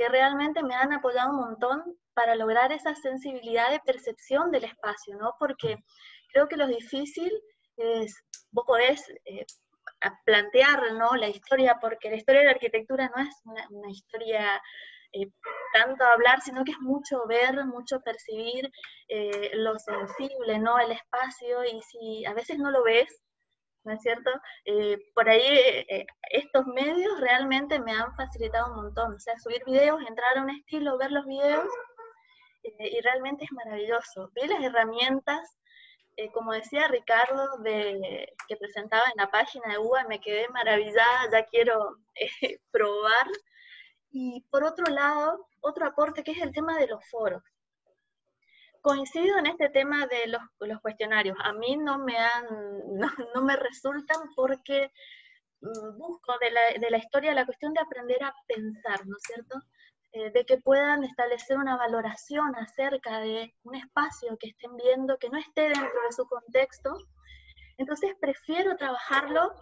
realmente me han apoyado un montón para lograr esa sensibilidad de percepción del espacio, ¿no? Porque creo que lo difícil es, vos podés plantear, ¿no?, la historia, porque la historia de la arquitectura no es una historia tanto hablar, sino que es mucho ver, mucho percibir lo sensible, ¿no?, el espacio, y si a veces no lo ves, ¿no es cierto? Por ahí estos medios realmente me han facilitado un montón, o sea, subir videos, entrar a un estilo, ver los videos, y realmente es maravilloso. Vi las herramientas, como decía Ricardo, que presentaba en la página de UBA, me quedé maravillada, ya quiero probar. Y por otro lado, otro aporte que es el tema de los foros. Coincido en este tema de los cuestionarios. A mí no me resultan, porque busco de la historia la cuestión de aprender a pensar, ¿no es cierto? De que puedan establecer una valoración acerca de un espacio que estén viendo, que no esté dentro de su contexto. Entonces prefiero trabajarlo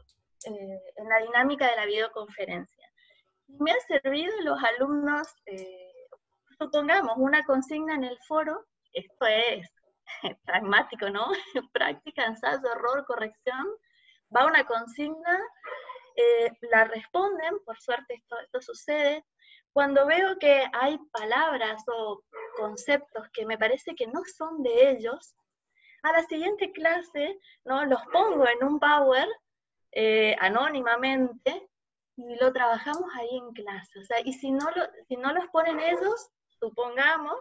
en la dinámica de la videoconferencia. Y me ha servido los alumnos, supongamos, una consigna en el foro. Esto es pragmático, ¿no? Práctica, ensayo, error, corrección. Va una consigna, la responden, por suerte esto sucede. Cuando veo que hay palabras o conceptos que me parece que no son de ellos, a la siguiente clase, ¿no?, los pongo en un Power anónimamente, y lo trabajamos ahí en clase. O sea, y si no los ponen ellos, supongamos,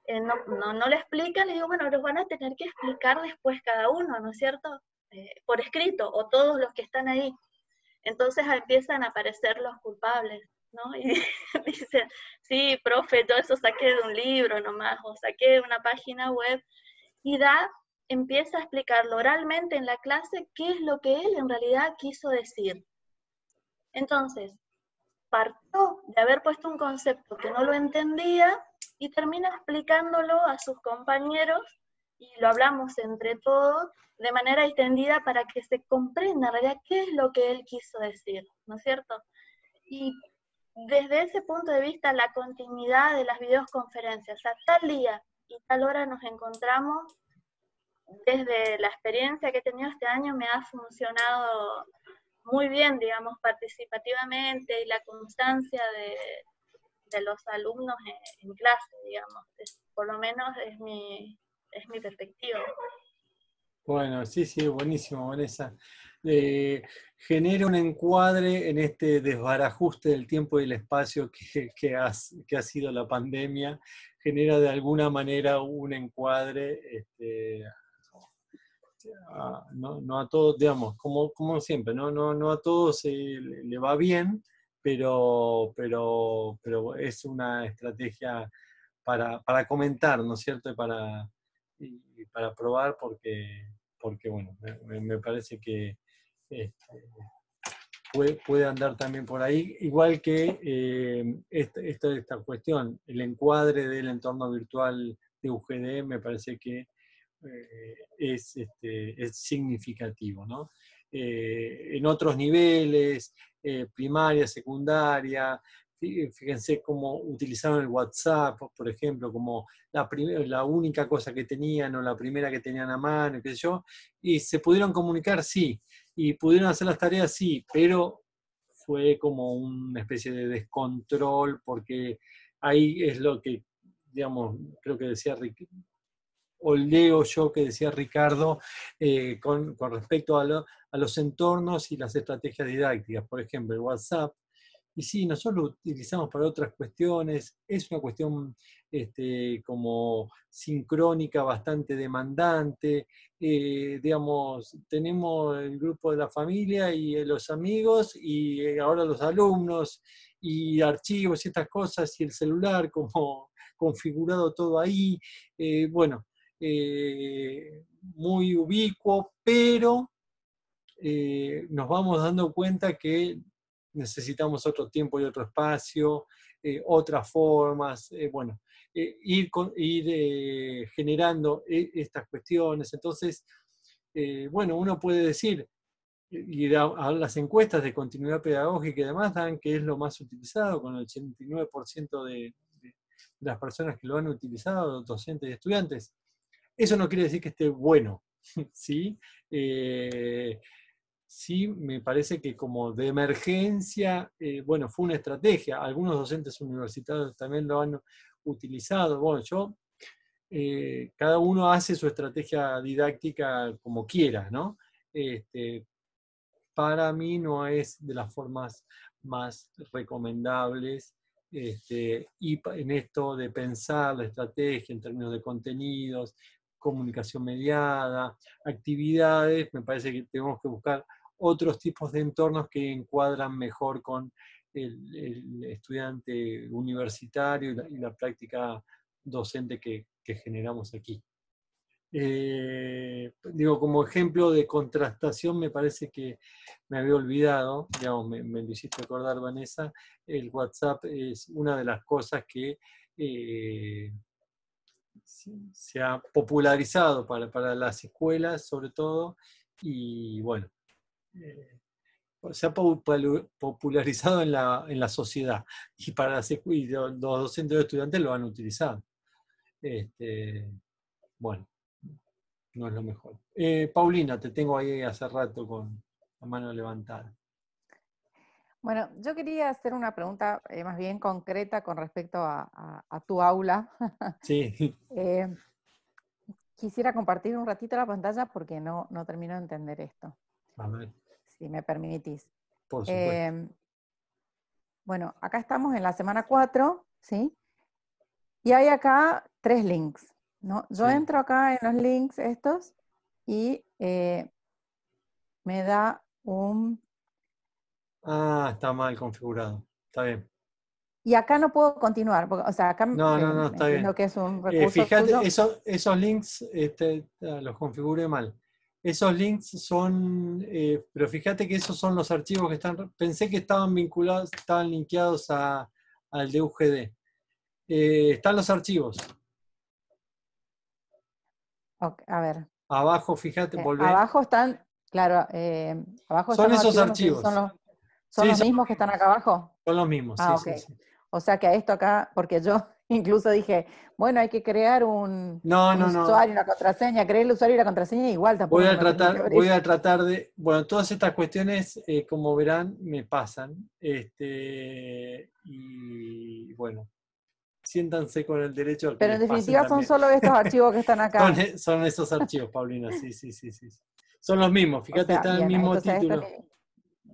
no le explican, le digo, bueno, los van a tener que explicar después cada uno, ¿no es cierto? Por escrito, o todos los que están ahí. Entonces empiezan a aparecer los culpables, ¿no? Y dicen, sí, profe, todo eso saqué de un libro nomás, o saqué de una página web, y empieza a explicarlo oralmente en la clase qué es lo que él en realidad quiso decir. Entonces, partió de haber puesto un concepto que no lo entendía y termina explicándolo a sus compañeros, y lo hablamos entre todos de manera extendida para que se comprenda en realidad qué es lo que él quiso decir, ¿no es cierto? Y desde ese punto de vista, la continuidad de las videoconferencias, a tal día y tal hora nos encontramos, desde la experiencia que he tenido este año me ha funcionado muy bien, digamos, participativamente, y la constancia de los alumnos en clase, digamos. Por lo menos es mi perspectiva. Bueno, sí, buenísimo, Vanessa. Genera un encuadre en este desbarajuste del tiempo y el espacio que ha sido la pandemia. Genera de alguna manera un encuadre, no a todos, digamos, como siempre, no a todos le va bien, pero es una estrategia para comentar, ¿no es cierto? Y para probar, porque bueno, me parece que puede andar también por ahí, igual que esta cuestión, el encuadre del entorno virtual de UGD me parece que es significativo, ¿no? En otros niveles, primaria, secundaria, fíjense cómo utilizaron el WhatsApp, por ejemplo, como la única cosa que tenían o la primera que tenían a mano, qué sé yo, y se pudieron comunicar, sí, y pudieron hacer las tareas, sí, pero fue como una especie de descontrol, porque ahí es lo que, digamos, creo que decía o leo yo que decía Ricardo, con respecto a los entornos y las estrategias didácticas. Por ejemplo, el WhatsApp, y sí, nosotros lo utilizamos para otras cuestiones, es una cuestión como sincrónica, bastante demandante, digamos, tenemos el grupo de la familia y los amigos, y ahora los alumnos, y archivos y estas cosas, y el celular como configurado todo ahí, bueno, muy ubicuo, pero nos vamos dando cuenta que necesitamos otro tiempo y otro espacio, otras formas, bueno, ir generando estas cuestiones. Entonces, bueno, uno puede decir, y a las encuestas de continuidad pedagógica y demás dan que es lo más utilizado, con el 89% de las personas que lo han utilizado, docentes y estudiantes. Eso no quiere decir que esté bueno, ¿sí? Sí, me parece que como de emergencia, bueno, fue una estrategia. Algunos docentes universitarios también lo han utilizado. Bueno, cada uno hace su estrategia didáctica como quiera, ¿no? Para mí no es de las formas más recomendables, y en esto de pensar la estrategia en términos de contenidos, comunicación mediada, actividades, me parece que tenemos que buscar otros tipos de entornos que encuadran mejor con el estudiante universitario y la práctica docente que generamos aquí. Digo, como ejemplo de contrastación, me parece que me había olvidado, digamos, me lo hiciste acordar, Vanessa, el WhatsApp es una de las cosas que se ha popularizado para las escuelas, sobre todo, y bueno, se ha popularizado en la sociedad, y para y los docentes y estudiantes lo han utilizado. Bueno, no es lo mejor. Paulina, te tengo ahí hace rato con la mano levantada. Bueno, yo quería hacer una pregunta más bien concreta con respecto a tu aula. Sí. Quisiera compartir un ratito la pantalla porque no termino de entender esto. A ver. Si me permitís. Por supuesto. Bueno, acá estamos en la semana 4, ¿sí? Y hay acá 3 links, ¿no? Yo Sí. entro acá en los links estos y me da un... Ah, está mal configurado. Está bien. Y acá no puedo continuar, porque, o sea, acá No, está entiendo bien. que es un recurso Fíjate, tuyo. esos links los configuré mal. Esos links son, pero fíjate que esos son los archivos que están, pensé que estaban vinculados, estaban linkeados al de UGD. Están los archivos. Ok, a ver, Abajo, fíjate, volvé. abajo están, claro, abajo Son están los esos archivos, no sé si son archivos. son Sí, los mismos que están acá abajo. son los mismos, Ah, sí, ok. sí. O sea que a esto acá, porque yo incluso dije, bueno, hay que crear un No. usuario, una contraseña, creé el usuario y la contraseña, igual tampoco no me permite Voy abrir. a tratar de, bueno, todas estas cuestiones, como verán, me pasan. Y bueno, siéntanse con el derecho a que Pero en les pasen definitiva son también. solo estos archivos que están acá. Son esos archivos, Paulina, sí. Son los mismos, O fíjate, sea, está el bien, mismo entonces esto título.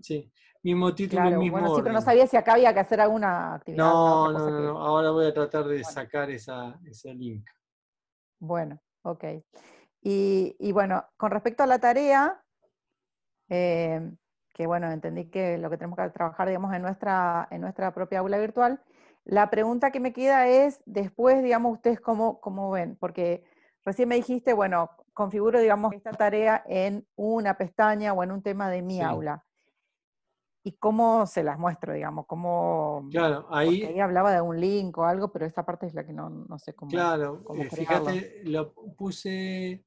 Sí, mismo título y claro, mismo bueno, sí, pero no orden. sabía si acá había que hacer alguna actividad, alguna otra cosa que... No. Ahora voy a tratar de Bueno, sacar ese link. bueno, ok. Y bueno, con respecto a la tarea, que bueno, entendí que lo que tenemos que trabajar, digamos, en nuestra propia aula virtual, la pregunta que me queda es, después, digamos, ustedes cómo ven, porque recién me dijiste, bueno, configuro, digamos, esta tarea en una pestaña o en un tema de mi Sí, aula. ¿Y cómo se las muestro, digamos? claro, Porque ahí ahí, hablaba de un link o algo, pero esa parte es la que no sé claro, cómo crearlo. fíjate, lo puse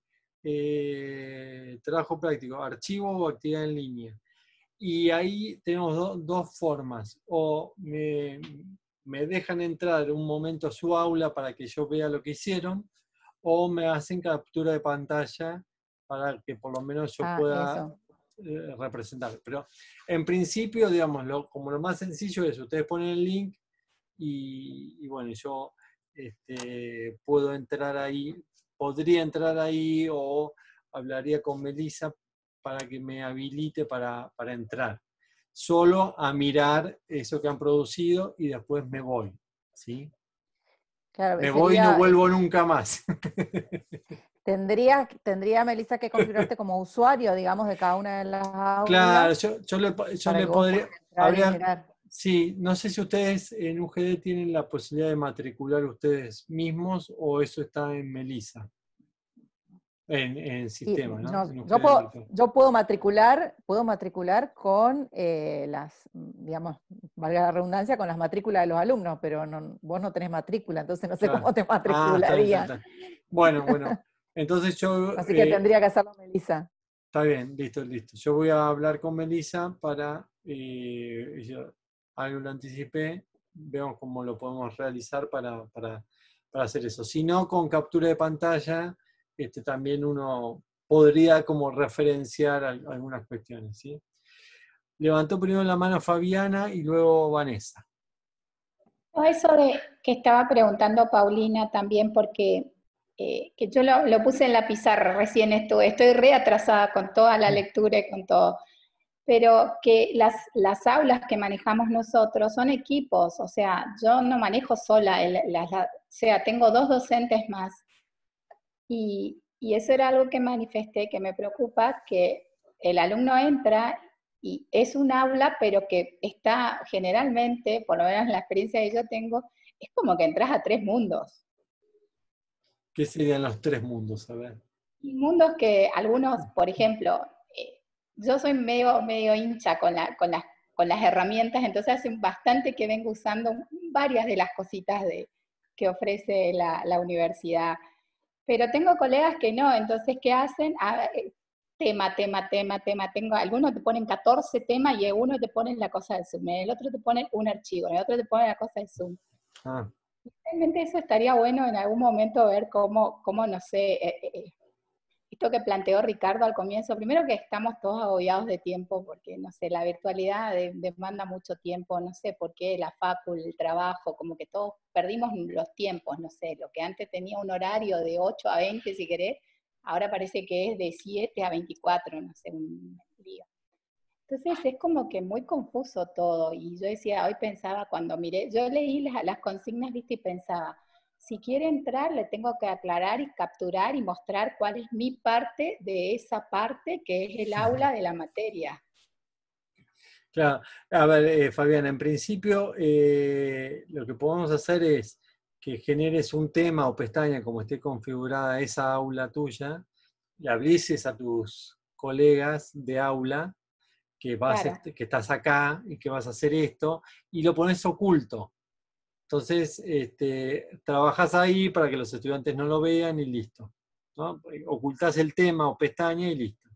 trabajo práctico, archivo o actividad en línea. Y ahí tenemos dos formas. O me dejan entrar un momento a su aula para que yo vea lo que hicieron, o me hacen captura de pantalla para que por lo menos yo Ah, pueda eso. representar. Pero en principio, digamos, como lo más sencillo es, ustedes ponen el link y bueno, yo puedo entrar ahí, podría entrar ahí o hablaría con Melissa para que me habilite para entrar. Solo a mirar eso que han producido y después me voy. ¿Sí? Claro, Me voy y no sería, vuelvo nunca más. tendría Melissa que configurarte como usuario, digamos, de cada una de las Claro, aulas yo para le que vos podría. puedas entrar y mirar. Sí, no sé si ustedes en UGD tienen la posibilidad de matricular ustedes mismos o eso está en Melissa, en Y sistema, ¿no? no, En UGD virtual. yo puedo matricular con las, digamos, valga la redundancia, con las matrículas de los alumnos, pero vos no tenés matrícula, entonces no sé Claro. cómo te Ah, está bien, matricularía. está. Bueno. Entonces yo, Así que tendría que hacerlo Melissa. está bien, listo. Yo voy a hablar con Melissa para, algo lo anticipé, vemos cómo lo podemos realizar para hacer eso. Si no, con captura de pantalla, también uno podría como referenciar algunas cuestiones, ¿sí? Levantó primero la mano Fabiana y luego Vanessa. No, eso de que estaba preguntando Paulina también, porque que yo lo puse en la pizarra, recién estoy re atrasada con toda la lectura y con todo, pero que las aulas que manejamos nosotros son equipos, o sea, yo no manejo sola, o sea, tengo 2 docentes más, y eso era algo que manifesté, que me preocupa, que el alumno entra y es un aula, pero que está generalmente, por lo menos la experiencia que yo tengo, es como que entras a 3 mundos. ¿Qué serían los 3 mundos? A ver. Y mundos que algunos, por ejemplo, yo soy medio hincha con las herramientas, entonces hace bastante que vengo usando varias de las cositas que ofrece la universidad. Pero tengo colegas que no, entonces, ¿qué hacen? Tema. Tengo, algunos te ponen 14 temas y uno te ponen la cosa de Zoom, en el otro te ponen un archivo, en el otro te ponen la cosa de Zoom. Ah, Realmente eso estaría bueno en algún momento ver cómo no sé, esto que planteó Ricardo al comienzo, primero que estamos todos agobiados de tiempo, porque, no sé, la virtualidad demanda mucho tiempo, no sé por qué, la facu, el trabajo, como que todos perdimos los tiempos, no sé, lo que antes tenía un horario de 8 a 20, si querés, ahora parece que es de 7 a 24, no sé, un día. Entonces es como que muy confuso todo, y yo decía, hoy pensaba cuando miré, yo leí las consignas, viste, y pensaba, si quiere entrar, le tengo que aclarar y capturar y mostrar cuál es mi parte de esa parte que es el aula de la materia. Claro, a ver, Fabiana, en principio lo que podemos hacer es que generes un tema o pestaña como esté configurada esa aula tuya, le avises a tus colegas de aula que, Claro. que estás acá y que vas a hacer esto, y lo pones oculto. Entonces, trabajás ahí para que los estudiantes no lo vean y listo, ¿no? Ocultás el tema o pestaña y listo.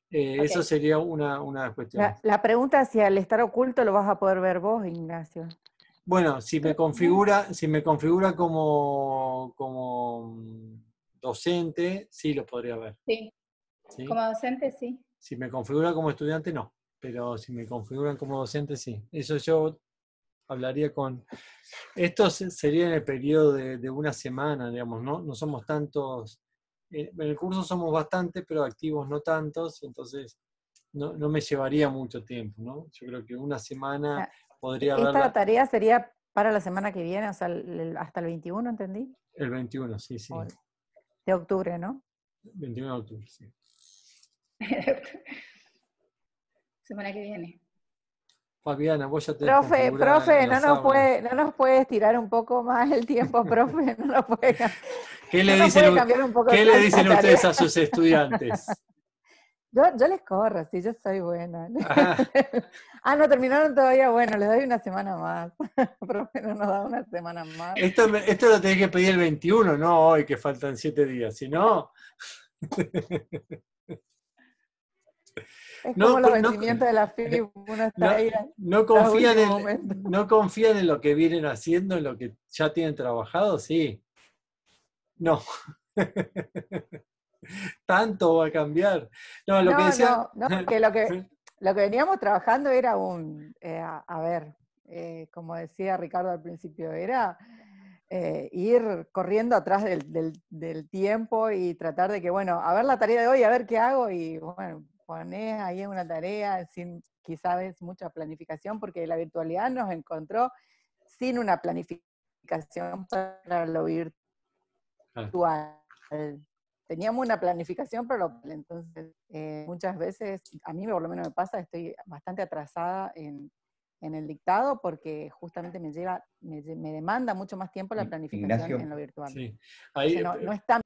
Okay. Eso sería una cuestión. La pregunta es si al estar oculto lo vas a poder ver vos, Ignacio. Bueno, si me configura como docente, sí lo podría ver. Sí. ¿Sí? Como docente, sí. Si me configura como estudiante, no. Pero si me configuran como docente, sí. Eso yo hablaría con... Esto sería en el periodo de una semana, digamos, ¿no? No somos tantos... En el curso somos bastantes, pero activos no tantos, entonces no me llevaría mucho tiempo, ¿no? Yo creo que una semana podría haberla... ¿Esta tarea sería para la semana que viene, o sea, hasta el 21, ¿entendí? El 21, sí, sí. De octubre, ¿no? 21 de octubre, sí. Semana que viene. Fabiana, vos ya te Profe, no nos puedes tirar un poco más el tiempo, profe, no nos puede ¿Qué le dicen ustedes a sus estudiantes? Yo les corro, sí, yo soy buena. No terminaron todavía, bueno, les doy una semana más. Profe, no nos da una semana más. Esto lo tenés que pedir el 21, no hoy, que faltan 7 días, si no... Es como los vencimientos de la FIB, uno está ahí. No confían en lo que vienen haciendo, en lo que ya tienen trabajado, sí. No. Tanto va a cambiar. No, lo que decía... que lo que veníamos trabajando era como decía Ricardo al principio, era ir corriendo atrás del tiempo y tratar de que, bueno, a ver la tarea de hoy, a ver qué hago, y bueno, ponés ahí una tarea sin quizás mucha planificación, porque la virtualidad nos encontró sin una planificación para lo virtual. Teníamos una planificación, pero entonces muchas veces, a mí por lo menos me pasa, estoy bastante atrasada en el dictado, porque justamente me demanda mucho más tiempo la planificación, Ignacio, en lo virtual. Sí. Ahí, no es tan...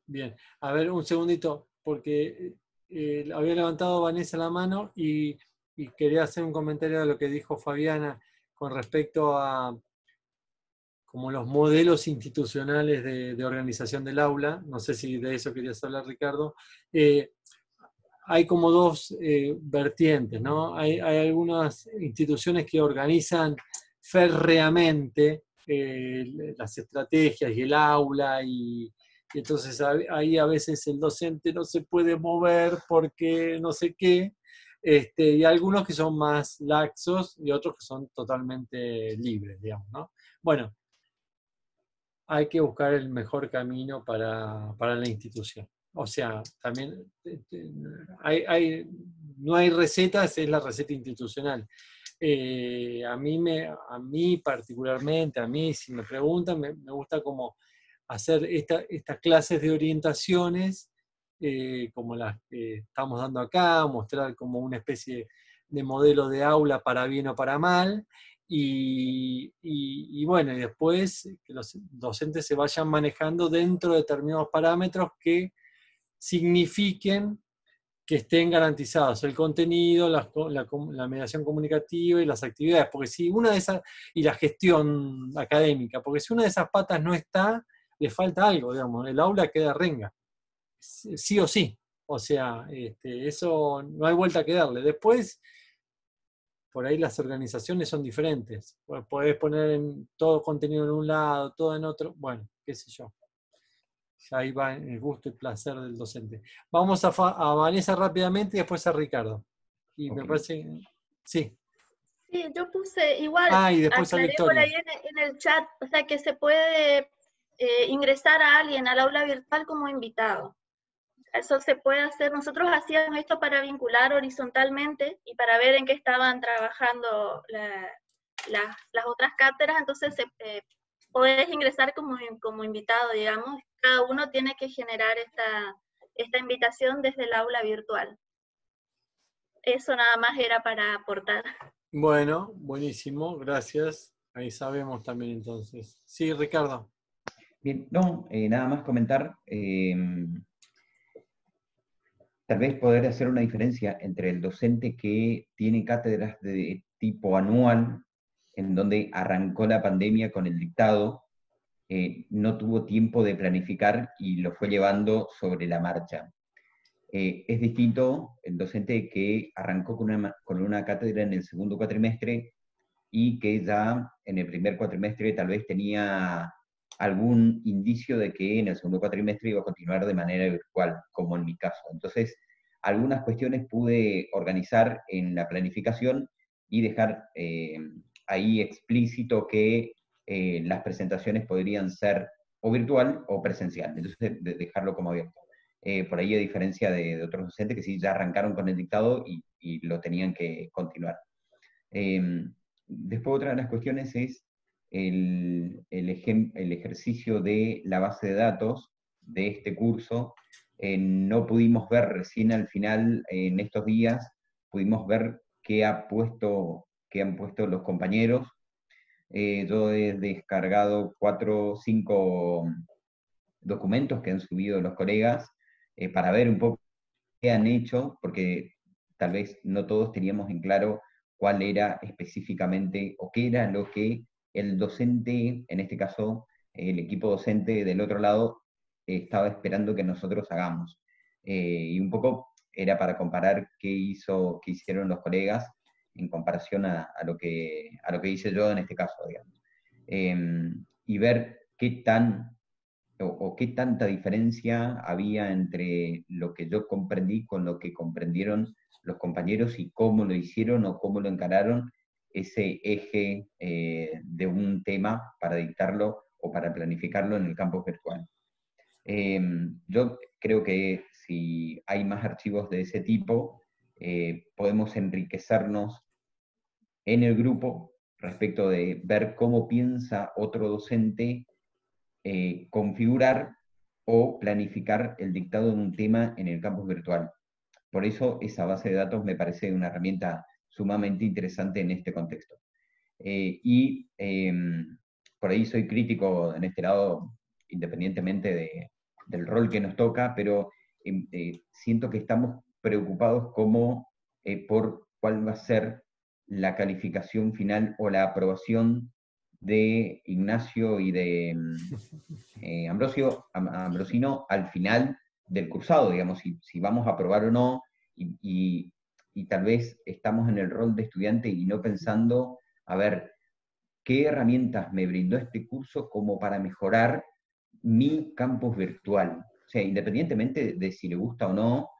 Bien, a ver, un segundito, porque había levantado Vanessa la mano y quería hacer un comentario de lo que dijo Fabiana con respecto a como los modelos institucionales de organización del aula. No sé si de eso querías hablar, Ricardo. Hay como dos vertientes, ¿no? Hay algunas instituciones que organizan férreamente las estrategias y el aula, y entonces ahí a veces el docente no se puede mover porque no sé qué, y algunos que son más laxos y otros que son totalmente libres, digamos, ¿no? Bueno, hay que buscar el mejor camino para la institución. O sea, también no hay recetas, es la receta institucional. A mí particularmente, si me preguntan, me gusta como hacer estas clases de orientaciones, como las que estamos dando acá, mostrar como una especie de modelo de aula para bien o para mal, y bueno, y después que los docentes se vayan manejando dentro de determinados parámetros que signifiquen que estén garantizados el contenido, la mediación comunicativa y las actividades, porque si una de esas, y la gestión académica, porque si una de esas patas no está, le falta algo, digamos, el aula queda renga, sí o sí, o sea, eso no hay vuelta que darle. Después, por ahí las organizaciones son diferentes, podés poner todo contenido en un lado, todo en otro, bueno, qué sé yo. Ahí va el gusto y placer del docente. Vamos a Vanessa rápidamente y después a Ricardo. Y me parece... Sí. Sí, yo puse igual, y después aclaré por ahí en el chat, o sea que se puede ingresar a alguien al aula virtual como invitado. Eso se puede hacer. Nosotros hacíamos esto para vincular horizontalmente y para ver en qué estaban trabajando las otras cátedras, entonces podés ingresar como invitado, digamos. Cada uno tiene que generar esta invitación desde el aula virtual. Eso nada más era para aportar. Bueno, buenísimo, gracias. Ahí sabemos también entonces. Sí, Ricardo. Bien, no, nada más comentar, tal vez poder hacer una diferencia entre el docente que tiene cátedras de tipo anual, en donde arrancó la pandemia con el dictado, no tuvo tiempo de planificar y lo fue llevando sobre la marcha. Es distinto el docente que arrancó con una cátedra en el segundo cuatrimestre y que ya en el primer cuatrimestre tal vez tenía algún indicio de que en el segundo cuatrimestre iba a continuar de manera virtual, como en mi caso. Entonces, algunas cuestiones pude organizar en la planificación y dejar ahí explícito que las presentaciones podrían ser o virtual o presencial, entonces dejarlo como abierto. Por ahí a diferencia de otros docentes que sí ya arrancaron con el dictado y lo tenían que continuar. Después otra de las cuestiones es el ejercicio de la base de datos de este curso. No pudimos ver recién al final, en estos días, pudimos ver qué han puesto los compañeros. Yo he descargado 4 o 5 documentos que han subido los colegas para ver un poco qué han hecho, porque tal vez no todos teníamos en claro cuál era específicamente o qué era lo que el docente, en este caso el equipo docente del otro lado, estaba esperando que nosotros hagamos. Y un poco era para comparar qué hicieron los colegas en comparación a lo que hice yo en este caso, digamos. Y ver qué tanta diferencia había entre lo que yo comprendí con lo que comprendieron los compañeros y cómo lo hicieron o cómo lo encararon ese eje de un tema para dictarlo o para planificarlo en el campus virtual. Yo creo que si hay más archivos de ese tipo, podemos enriquecernos en el grupo respecto de ver cómo piensa otro docente configurar o planificar el dictado de un tema en el campus virtual. Por eso esa base de datos me parece una herramienta sumamente interesante en este contexto. Por ahí soy crítico en este lado, independientemente del rol que nos toca, pero siento que estamos preocupados por cuál va a ser la calificación final o la aprobación de Ignacio y de Ambrosino al final del cursado, digamos, si vamos a aprobar o no, y tal vez estamos en el rol de estudiante y no pensando, a ver, ¿qué herramientas me brindó este curso como para mejorar mi campus virtual? O sea, independientemente de si le gusta o no,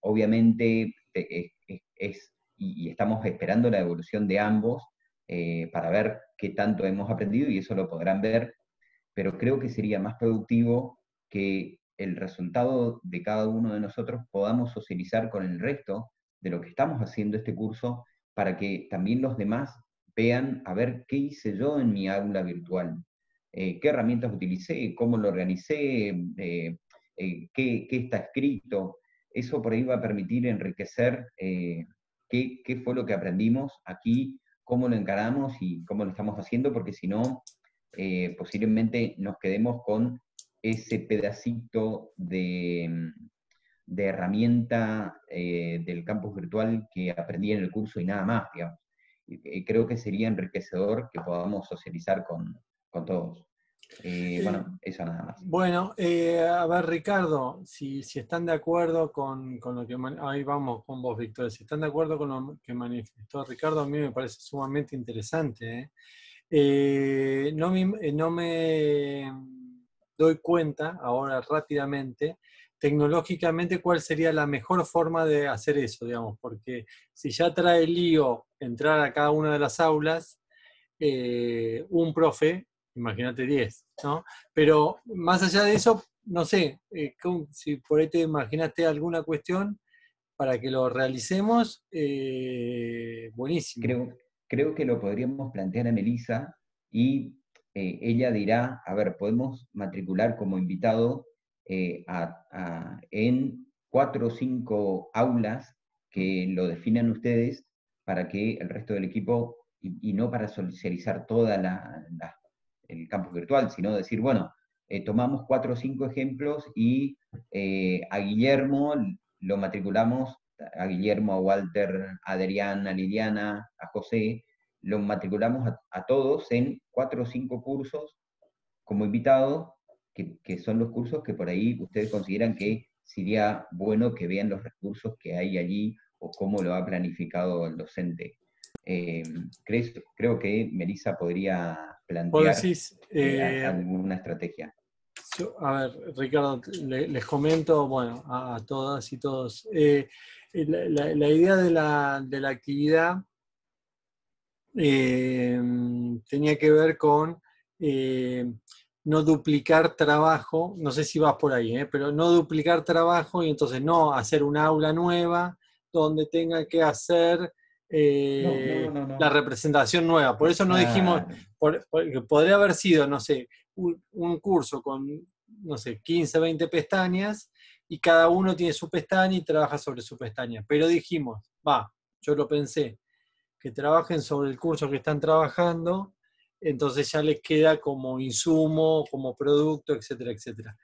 obviamente y estamos esperando la evolución de ambos para ver qué tanto hemos aprendido, y eso lo podrán ver, pero creo que sería más productivo que el resultado de cada uno de nosotros podamos socializar con el resto de lo que estamos haciendo este curso, para que también los demás vean, a ver, qué hice yo en mi aula virtual, qué herramientas utilicé, cómo lo organicé, qué está escrito. Eso por ahí va a permitir enriquecer qué fue lo que aprendimos aquí, cómo lo encaramos y cómo lo estamos haciendo, porque si no, posiblemente nos quedemos con ese pedacito de herramienta del campus virtual que aprendí en el curso y nada más, digamos. Creo que sería enriquecedor que podamos socializar con todos. Bueno, eso nada más. Bueno, a ver, Ricardo, si están de acuerdo con lo que... Ahí vamos con vos, Víctor. Si están de acuerdo con lo que manifestó Ricardo, a mí me parece sumamente interesante. No me doy cuenta ahora rápidamente, tecnológicamente, cuál sería la mejor forma de hacer eso, digamos, porque si ya trae lío entrar a cada una de las aulas, un profe, imagínate 10, ¿no? Pero más allá de eso, no sé, si por ahí te imaginaste alguna cuestión para que lo realicemos, buenísimo. creo que lo podríamos plantear a Melissa y ella dirá, a ver, podemos matricular como invitado en 4 o 5 aulas que lo definan ustedes para que el resto del equipo, y no para socializar toda el campus virtual, sino decir, bueno, tomamos 4 o 5 ejemplos y a Guillermo lo matriculamos, a Guillermo, a Walter, a Adrián, a Liliana, a José, lo matriculamos a todos en 4 o 5 cursos como invitados, que son los cursos que por ahí ustedes consideran que sería bueno que vean los recursos que hay allí o cómo lo ha planificado el docente. Creo que Melissa podría plantear alguna estrategia. A ver, Ricardo, les comento, bueno, a todas y todos. La idea de la actividad tenía que ver con no duplicar trabajo, no sé si vas por ahí, pero no duplicar trabajo y entonces no hacer una aula nueva donde tenga que hacer la representación nueva. Por eso no dijimos, podría haber sido, no sé, un curso con, no sé, 15, 20 pestañas y cada uno tiene su pestaña y trabaja sobre su pestaña. Pero dijimos, yo lo pensé, que trabajen sobre el curso que están trabajando, entonces ya les queda como insumo, como producto, etcétera, etcétera.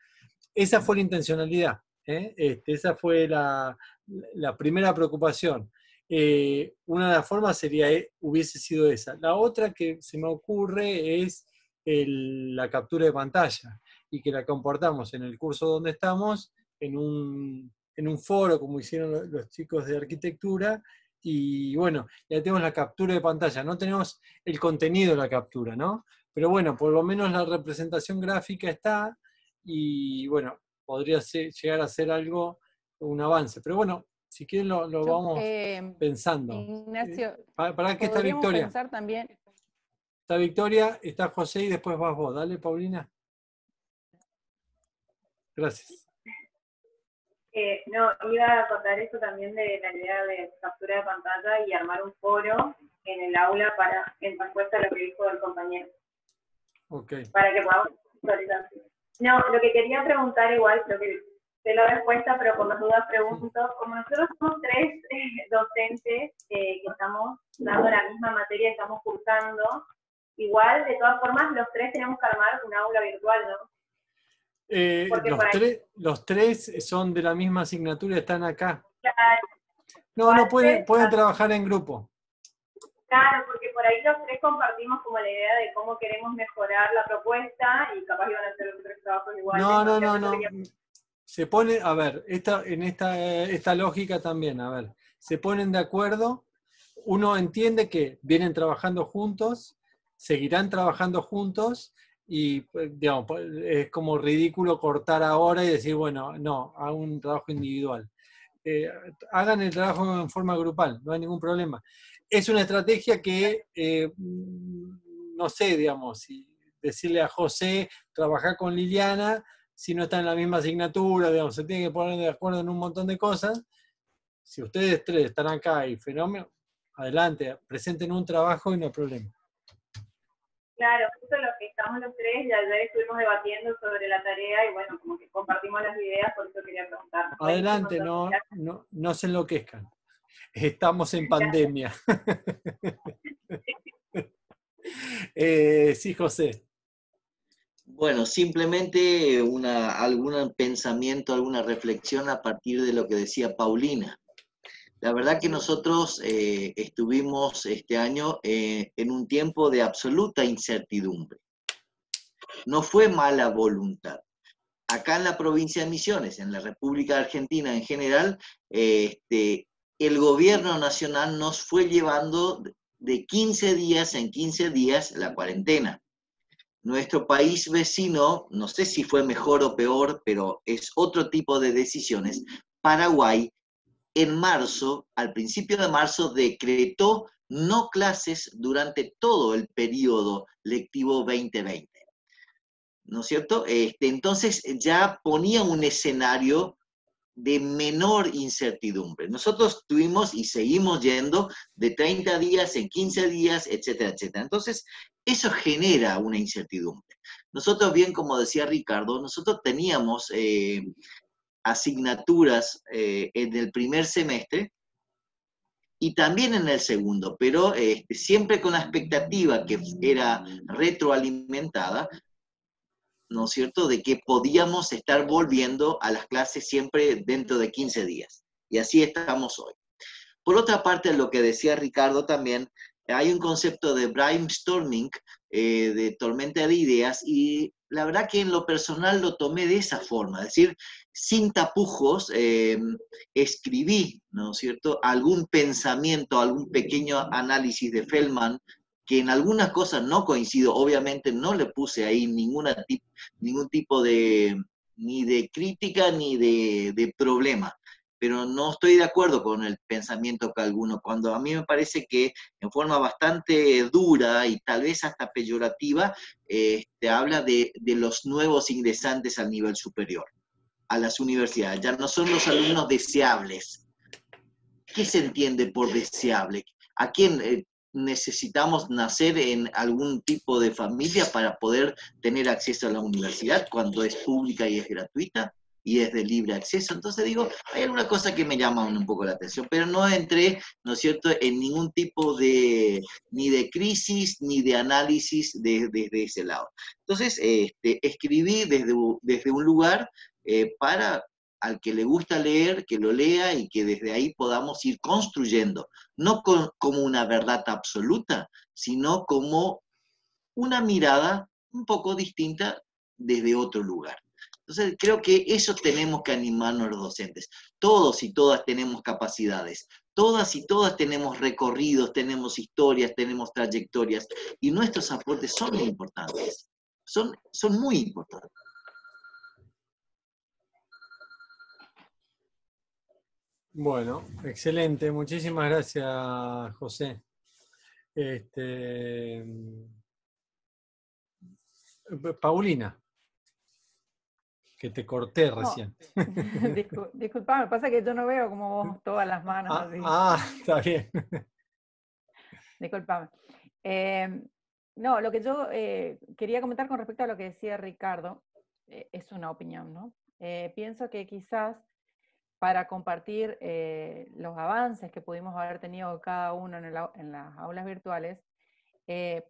Esa fue la intencionalidad, esa fue la primera preocupación. Una de las formas hubiese sido esa. La otra que se me ocurre es la captura de pantalla, y que la comportamos en el curso donde estamos, en un foro, como hicieron los chicos de arquitectura, y bueno, ya tenemos la captura de pantalla, no tenemos el contenido de la captura, ¿no? Pero bueno, por lo menos la representación gráfica está, y bueno, podría llegar a ser algo, un avance. Pero bueno, si quieren lo vamos pensando. Ignacio, ¿Para qué está Victoria? Pensar también. Está Victoria, está José y después vas vos. Dale, Paulina. Gracias. No, iba a contar eso también de la idea de captura de pantalla y armar un foro en el aula en respuesta a lo que dijo el compañero. Okay. Para que podamos visualizar. No, lo que quería preguntar igual, lo que sé la respuesta, pero por las dudas pregunto, como nosotros somos 3 docentes que estamos dando la misma materia, estamos cursando, igual, de todas formas, los 3 tenemos que armar un aula virtual, ¿no? Los tres son de la misma asignatura y están acá. Claro. No pueden trabajar en grupo. Claro, porque por ahí los 3 compartimos como la idea de cómo queremos mejorar la propuesta y capaz iban a hacer los 3 trabajos iguales. No. Se pone, a ver, esta lógica también, a ver, se ponen de acuerdo, uno entiende que vienen trabajando juntos, seguirán trabajando juntos, y digamos, es como ridículo cortar ahora y decir, bueno, no, hagan un trabajo individual. Hagan el trabajo en forma grupal, no hay ningún problema. Es una estrategia que, no sé, digamos, si decirle a José, trabajar con Liliana, si no están en la misma asignatura, digamos, se tienen que poner de acuerdo en un montón de cosas. Si ustedes 3 están acá y fenómeno, adelante, presenten un trabajo y no hay problema. Claro, justo lo que estamos los 3, y ayer estuvimos debatiendo sobre la tarea y bueno, como que compartimos las ideas, por eso quería preguntar. Adelante, no se enloquezcan. Estamos en pandemia. Sí, José. Bueno, simplemente algún pensamiento, alguna reflexión a partir de lo que decía Paulina. La verdad que nosotros estuvimos este año en un tiempo de absoluta incertidumbre. No fue mala voluntad. Acá en la provincia de Misiones, en la República Argentina en general, el gobierno nacional nos fue llevando de 15 días en 15 días la cuarentena. Nuestro país vecino, no sé si fue mejor o peor, pero es otro tipo de decisiones. Paraguay, en marzo, al principio de marzo, decretó no clases durante todo el periodo lectivo 2020. ¿No es cierto? Entonces ya ponía un escenario de menor incertidumbre. Nosotros tuvimos y seguimos yendo de 30 días en 15 días, etcétera, etcétera. Entonces, eso genera una incertidumbre. Nosotros, bien como decía Ricardo, nosotros teníamos asignaturas en el primer semestre y también en el segundo, pero siempre con la expectativa que era retroalimentada, ¿no es cierto?, de que podíamos estar volviendo a las clases siempre dentro de 15 días. Y así estamos hoy. Por otra parte, lo que decía Ricardo también, hay un concepto de brainstorming, de tormenta de ideas, y la verdad que en lo personal lo tomé de esa forma, es decir, sin tapujos, escribí, ¿no es cierto?, algún pensamiento, algún pequeño análisis de Feldman, que en algunas cosas no coincido, obviamente no le puse ahí ningún tipo de, ni de crítica ni de problema, pero no estoy de acuerdo con el pensamiento que alguno, cuando a mí me parece que en forma bastante dura y tal vez hasta peyorativa, habla de los nuevos ingresantes al nivel superior, a las universidades, ya no son los alumnos deseables. ¿Qué se entiende por deseable? ¿A quién necesitamos nacer en algún tipo de familia para poder tener acceso a la universidad cuando es pública y es gratuita y es de libre acceso? Entonces digo, hay alguna cosa que me llama un poco la atención, pero no entré, ¿no es cierto?, en ningún tipo de, ni de crisis, ni de análisis desde ese lado. Entonces, escribí desde un lugar para al que le gusta leer, que lo lea y que desde ahí podamos ir construyendo, no como una verdad absoluta, sino como una mirada un poco distinta desde otro lugar. Entonces, creo que eso tenemos que animarnos los docentes. Todos y todas tenemos capacidades, todas y todas tenemos recorridos, tenemos historias, tenemos trayectorias, y nuestros aportes son importantes, son muy importantes. Bueno, excelente. Muchísimas gracias, José. Paulina, que te corté recién. Disculpame, pasa que yo no veo como vos todas las manos así. Está bien. Disculpame. No, lo que yo quería comentar con respecto a lo que decía Ricardo, es una opinión, ¿no? Pienso que quizás para compartir los avances que pudimos haber tenido cada uno en las aulas virtuales,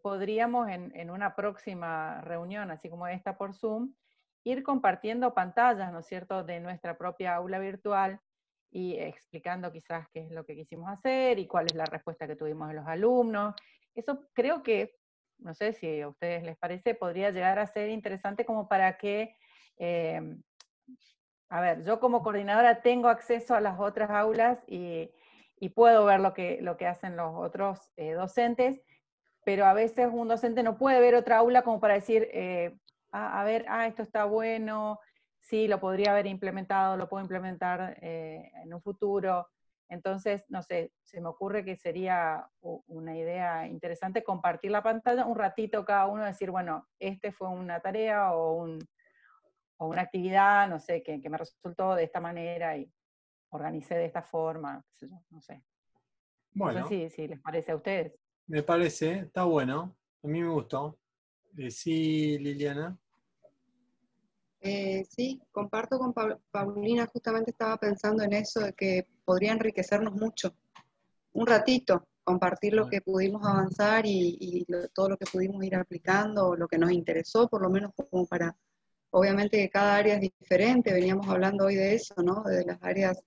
podríamos en una próxima reunión, así como esta por Zoom, ir compartiendo pantallas, ¿no es cierto?, de nuestra propia aula virtual y explicando quizás qué es lo que quisimos hacer y cuál es la respuesta que tuvimos de los alumnos. Eso creo que, no sé si a ustedes les parece, podría llegar a ser interesante como para que... a ver, yo como coordinadora tengo acceso a las otras aulas y puedo ver lo que hacen los otros docentes, pero a veces un docente no puede ver otra aula como para decir, esto está bueno, sí, lo podría haber implementado, lo puedo implementar en un futuro. Entonces, no sé, se me ocurre que sería una idea interesante compartir la pantalla un ratito cada uno, decir, bueno, fue una tarea o una actividad, no sé, que me resultó de esta manera y organicé de esta forma, qué sé yo, no sé. Bueno, no sé si les parece a ustedes. Me parece, está bueno, a mí me gustó. Sí, Liliana. Sí, comparto con Paulina, justamente estaba pensando en eso, de que podría enriquecernos mucho. Un ratito, compartir lo que pudimos avanzar y todo lo que pudimos ir aplicando, lo que nos interesó, por lo menos como para... Obviamente que cada área es diferente, veníamos hablando hoy de eso, ¿no? De las áreas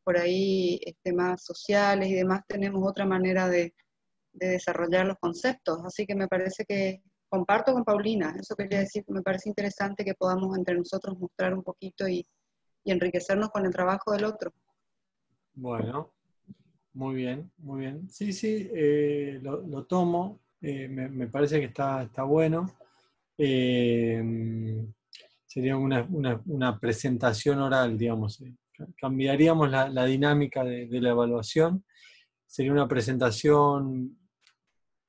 por ahí más sociales y demás, tenemos otra manera de desarrollar los conceptos, así que me parece que comparto con Paulina, eso quería decir, que me parece interesante que podamos entre nosotros mostrar un poquito y enriquecernos con el trabajo del otro. Bueno, muy bien, muy bien. Sí, lo tomo, me parece que está bueno. Sería una presentación oral, digamos. Cambiaríamos la dinámica de la evaluación. Sería una presentación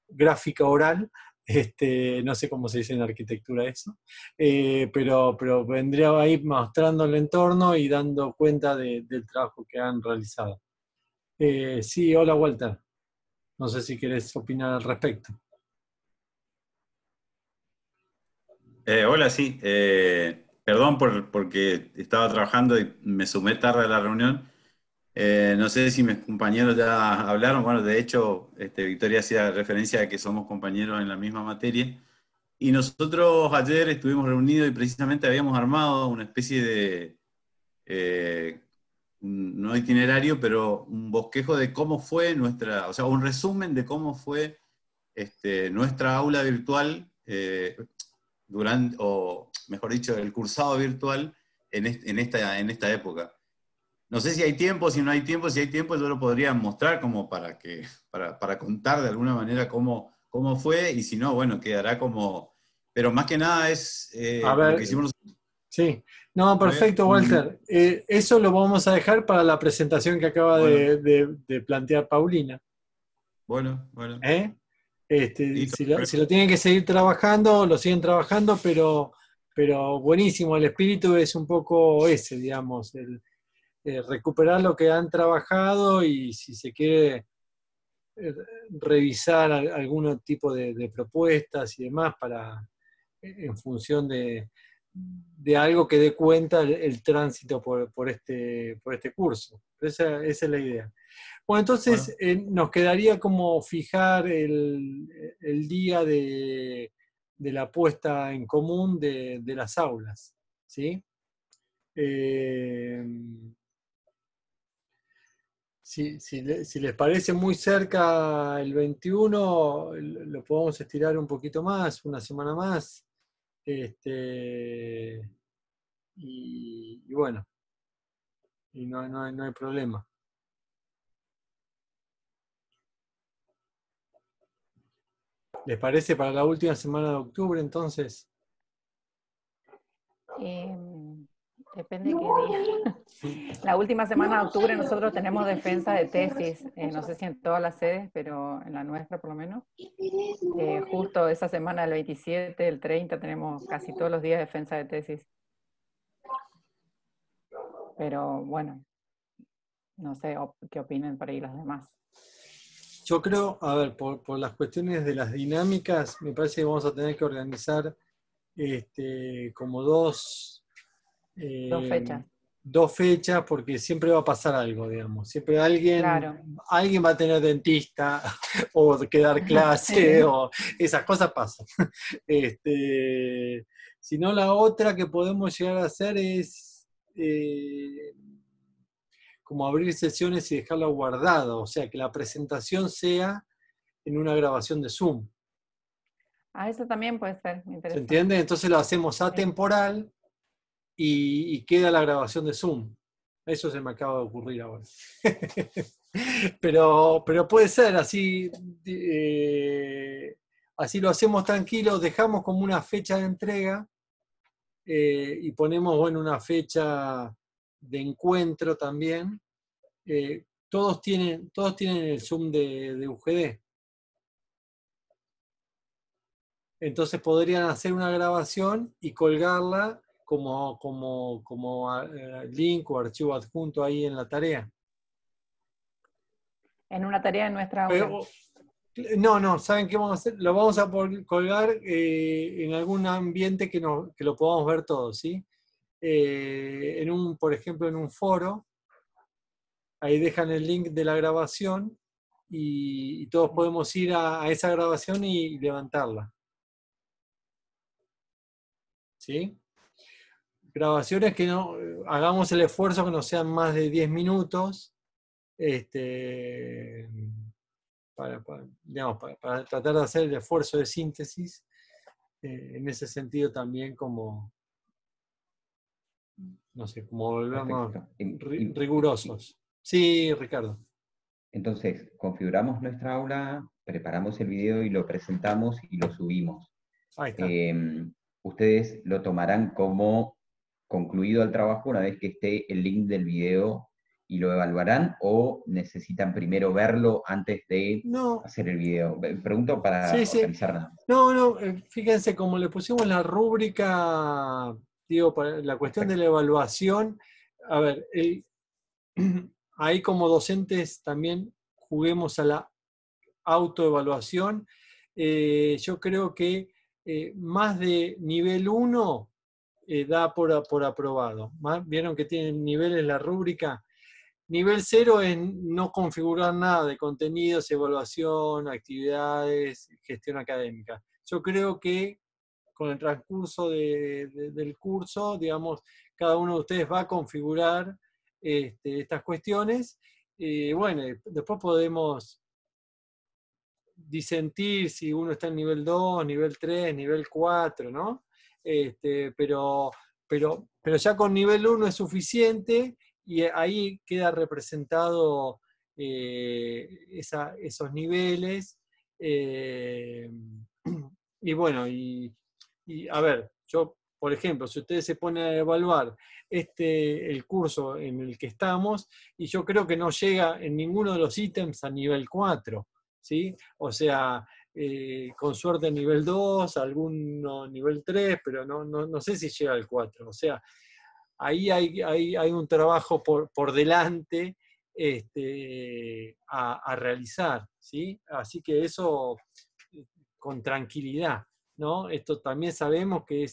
gráfica oral No sé cómo se dice en arquitectura eso, pero vendría ahí mostrando el entorno y dando cuenta del trabajo que han realizado. Sí, hola Walter. No sé si querés opinar al respecto. Hola, sí. Perdón porque estaba trabajando y me sumé tarde a la reunión. No sé si mis compañeros ya hablaron. Bueno, de hecho, Victoria hacía referencia a que somos compañeros en la misma materia. Y nosotros ayer estuvimos reunidos y precisamente habíamos armado una especie de, no itinerario, pero un bosquejo de cómo fue nuestra, o sea, un resumen de cómo fue nuestra aula virtual durante, o mejor dicho, el cursado virtual en esta época. No sé si hay tiempo, si no hay tiempo, si hay tiempo yo lo podría mostrar como para contar de alguna manera cómo fue, y si no, bueno, quedará como... Pero más que nada es A lo ver, que hicimos. sí. No, perfecto, Walter. Eso lo vamos a dejar para la presentación que acaba Bueno. de plantear Paulina. Bueno. Listo. Si lo tienen que seguir trabajando, lo siguen trabajando, pero buenísimo, el espíritu es un poco ese, digamos, recuperar lo que han trabajado y si se quiere revisar algún tipo de propuestas y demás en función de algo que dé cuenta el tránsito por este curso. Esa es la idea. Bueno, entonces nos quedaría como fijar el día de la puesta en común de las aulas, ¿sí? Si les parece muy cerca el 21, lo podemos estirar un poquito más, una semana más. Y bueno, y no hay problema. ¿Les parece para la última semana de octubre, entonces? Depende qué día. La última semana de octubre nosotros tenemos defensa de tesis, no sé si en todas las sedes, pero en la nuestra por lo menos. Justo esa semana del 27, el 30, tenemos casi todos los días defensa de tesis. Pero bueno, no sé qué opinen por ahí los demás. Yo creo, a ver, por las cuestiones de las dinámicas, me parece que vamos a tener que organizar como dos fechas. Dos fechas, porque siempre va a pasar algo, digamos. Siempre alguien va a tener dentista, o quedar clase, o esas cosas pasan. Si no, la otra que podemos llegar a hacer es como abrir sesiones y dejarlo guardado, o sea, que la presentación sea en una grabación de Zoom. Eso también puede ser interesante. ¿Se entiende? Entonces lo hacemos atemporal y queda la grabación de Zoom. Eso se me acaba de ocurrir ahora. pero puede ser, así lo hacemos tranquilo, dejamos como una fecha de entrega y ponemos, bueno, una fecha de encuentro también. Todos tienen el Zoom de UGD. Entonces podrían hacer una grabación y colgarla como link o archivo adjunto ahí en la tarea. En una tarea de nuestra aula. No, ¿saben qué vamos a hacer? Lo vamos a colgar en algún ambiente que lo podamos ver todos, ¿sí? Por ejemplo, en un foro, ahí dejan el link de la grabación y todos podemos ir a esa grabación y levantarla. ¿Sí? Grabaciones que no hagamos el esfuerzo que no sean más de 10 minutos para tratar de hacer el esfuerzo de síntesis en ese sentido también como volvernos rigurosos. Sí, Ricardo. Entonces, configuramos nuestra aula, preparamos el video y lo presentamos y lo subimos. Ahí está. Ustedes lo tomarán como concluido el trabajo una vez que esté el link del video y lo evaluarán, o necesitan primero verlo antes de No. hacer el video? Pregunto para Sí. organizar nada. No, fíjense, como le pusimos la rúbrica, digo, para la cuestión de la evaluación, a ver, ahí como docentes también juguemos a la autoevaluación. Yo creo que más de nivel 1 da por aprobado. ¿Vieron que tienen niveles la rúbrica? Nivel 0 es no configurar nada de contenidos, evaluación, actividades, gestión académica. Yo creo que con el transcurso del curso, digamos, cada uno de ustedes va a configurar estas cuestiones. Bueno, después podemos disentir si uno está en nivel 2, nivel 3, nivel 4, ¿no? Pero ya con nivel 1 es suficiente y ahí queda representado esos niveles. Y bueno, y a ver, yo, por ejemplo, si ustedes se ponen a evaluar el curso en el que estamos, y yo creo que no llega en ninguno de los ítems a nivel 4, ¿sí? O sea, con suerte nivel 2, alguno nivel 3, pero no sé si llega al 4. O sea, ahí hay un trabajo por delante a realizar, ¿sí? Así que eso con tranquilidad, ¿no? Esto también sabemos que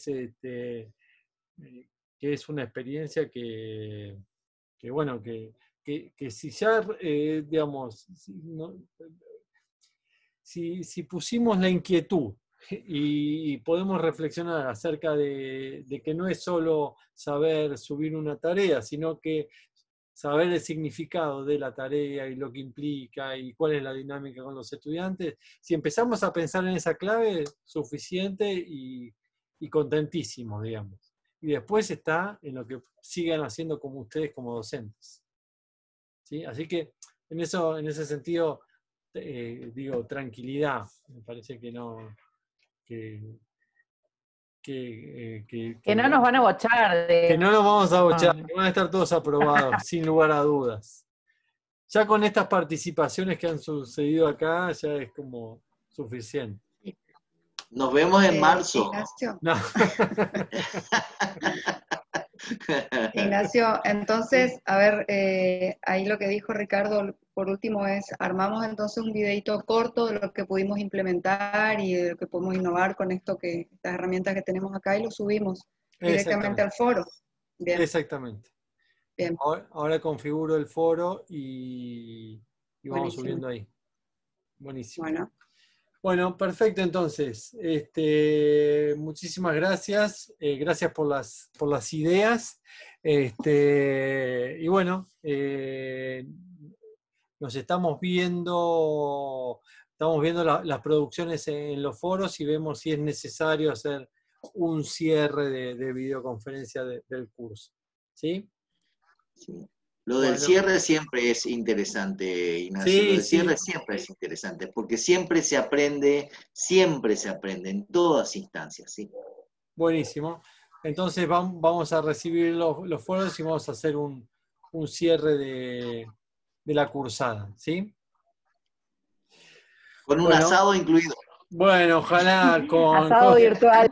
es una experiencia que bueno, que si ya, digamos, si pusimos la inquietud y podemos reflexionar acerca de que no es solo saber subir una tarea, sino que saber el significado de la tarea y lo que implica y cuál es la dinámica con los estudiantes, si empezamos a pensar en esa clave, suficiente y contentísimos, digamos. Y después está en lo que sigan haciendo como ustedes como docentes. ¿Sí? Así que en ese sentido, digo, tranquilidad. Me parece que no... Que no nos van a bochar. Que no nos vamos a bochar, que van a estar todos aprobados, sin lugar a dudas. Ya con estas participaciones que han sucedido acá, ya es como suficiente. Nos vemos en marzo. Ignacio. No. Ignacio, entonces, a ver, ahí lo que dijo Ricardo por último es, armamos entonces un videito corto de lo que pudimos implementar y de lo que podemos innovar con estas herramientas que tenemos acá y lo subimos directamente al foro. Bien. Exactamente. Bien. Ahora configuro el foro y vamos subiendo ahí. Buenísimo. Bueno, perfecto entonces. Muchísimas gracias. Gracias por las ideas. Y bueno, nos estamos viendo las producciones en los foros y vemos si es necesario hacer un cierre de videoconferencia del curso. ¿Sí? Sí. Lo del cierre siempre es interesante, Ignacio. Sí, lo del cierre siempre es interesante, porque siempre se aprende en todas instancias. ¿Sí? Buenísimo. Entonces vamos a recibir los foros y vamos a hacer un cierre de la cursada. ¿Sí? Con un asado incluido. Bueno, ojalá con... Asado virtual.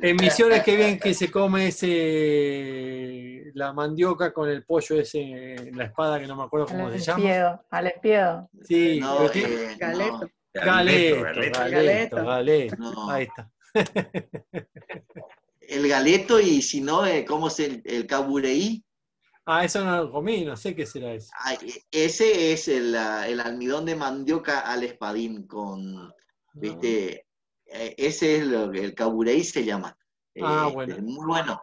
En Misiones, qué bien que se come la mandioca con el pollo ese en la espada, que no me acuerdo cómo se llama. Al espiedo. Sí, Galeto. Galeto. No. Ahí está. El galeto y si no, ¿cómo es el cabureí? Eso no lo comí, no sé qué será eso. Ese es el almidón de mandioca al espadín con, ¿viste? Ese es el cabureí se llama. Bueno. Muy bueno.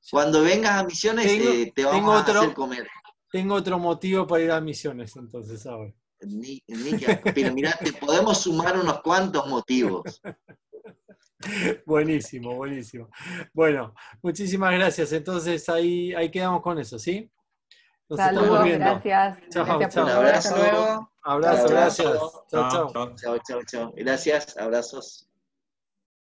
Cuando vengas a Misiones te vamos a hacer comer. Tengo otro motivo para ir a Misiones entonces ahora. Pero mirá, te podemos sumar unos cuantos motivos. Buenísimo. Bueno, muchísimas gracias. Entonces ahí quedamos con eso, ¿sí? Nos estamos viendo. Gracias. Chao. Un abrazo. Abrazo, gracias. Chao. Chao. Gracias, abrazos.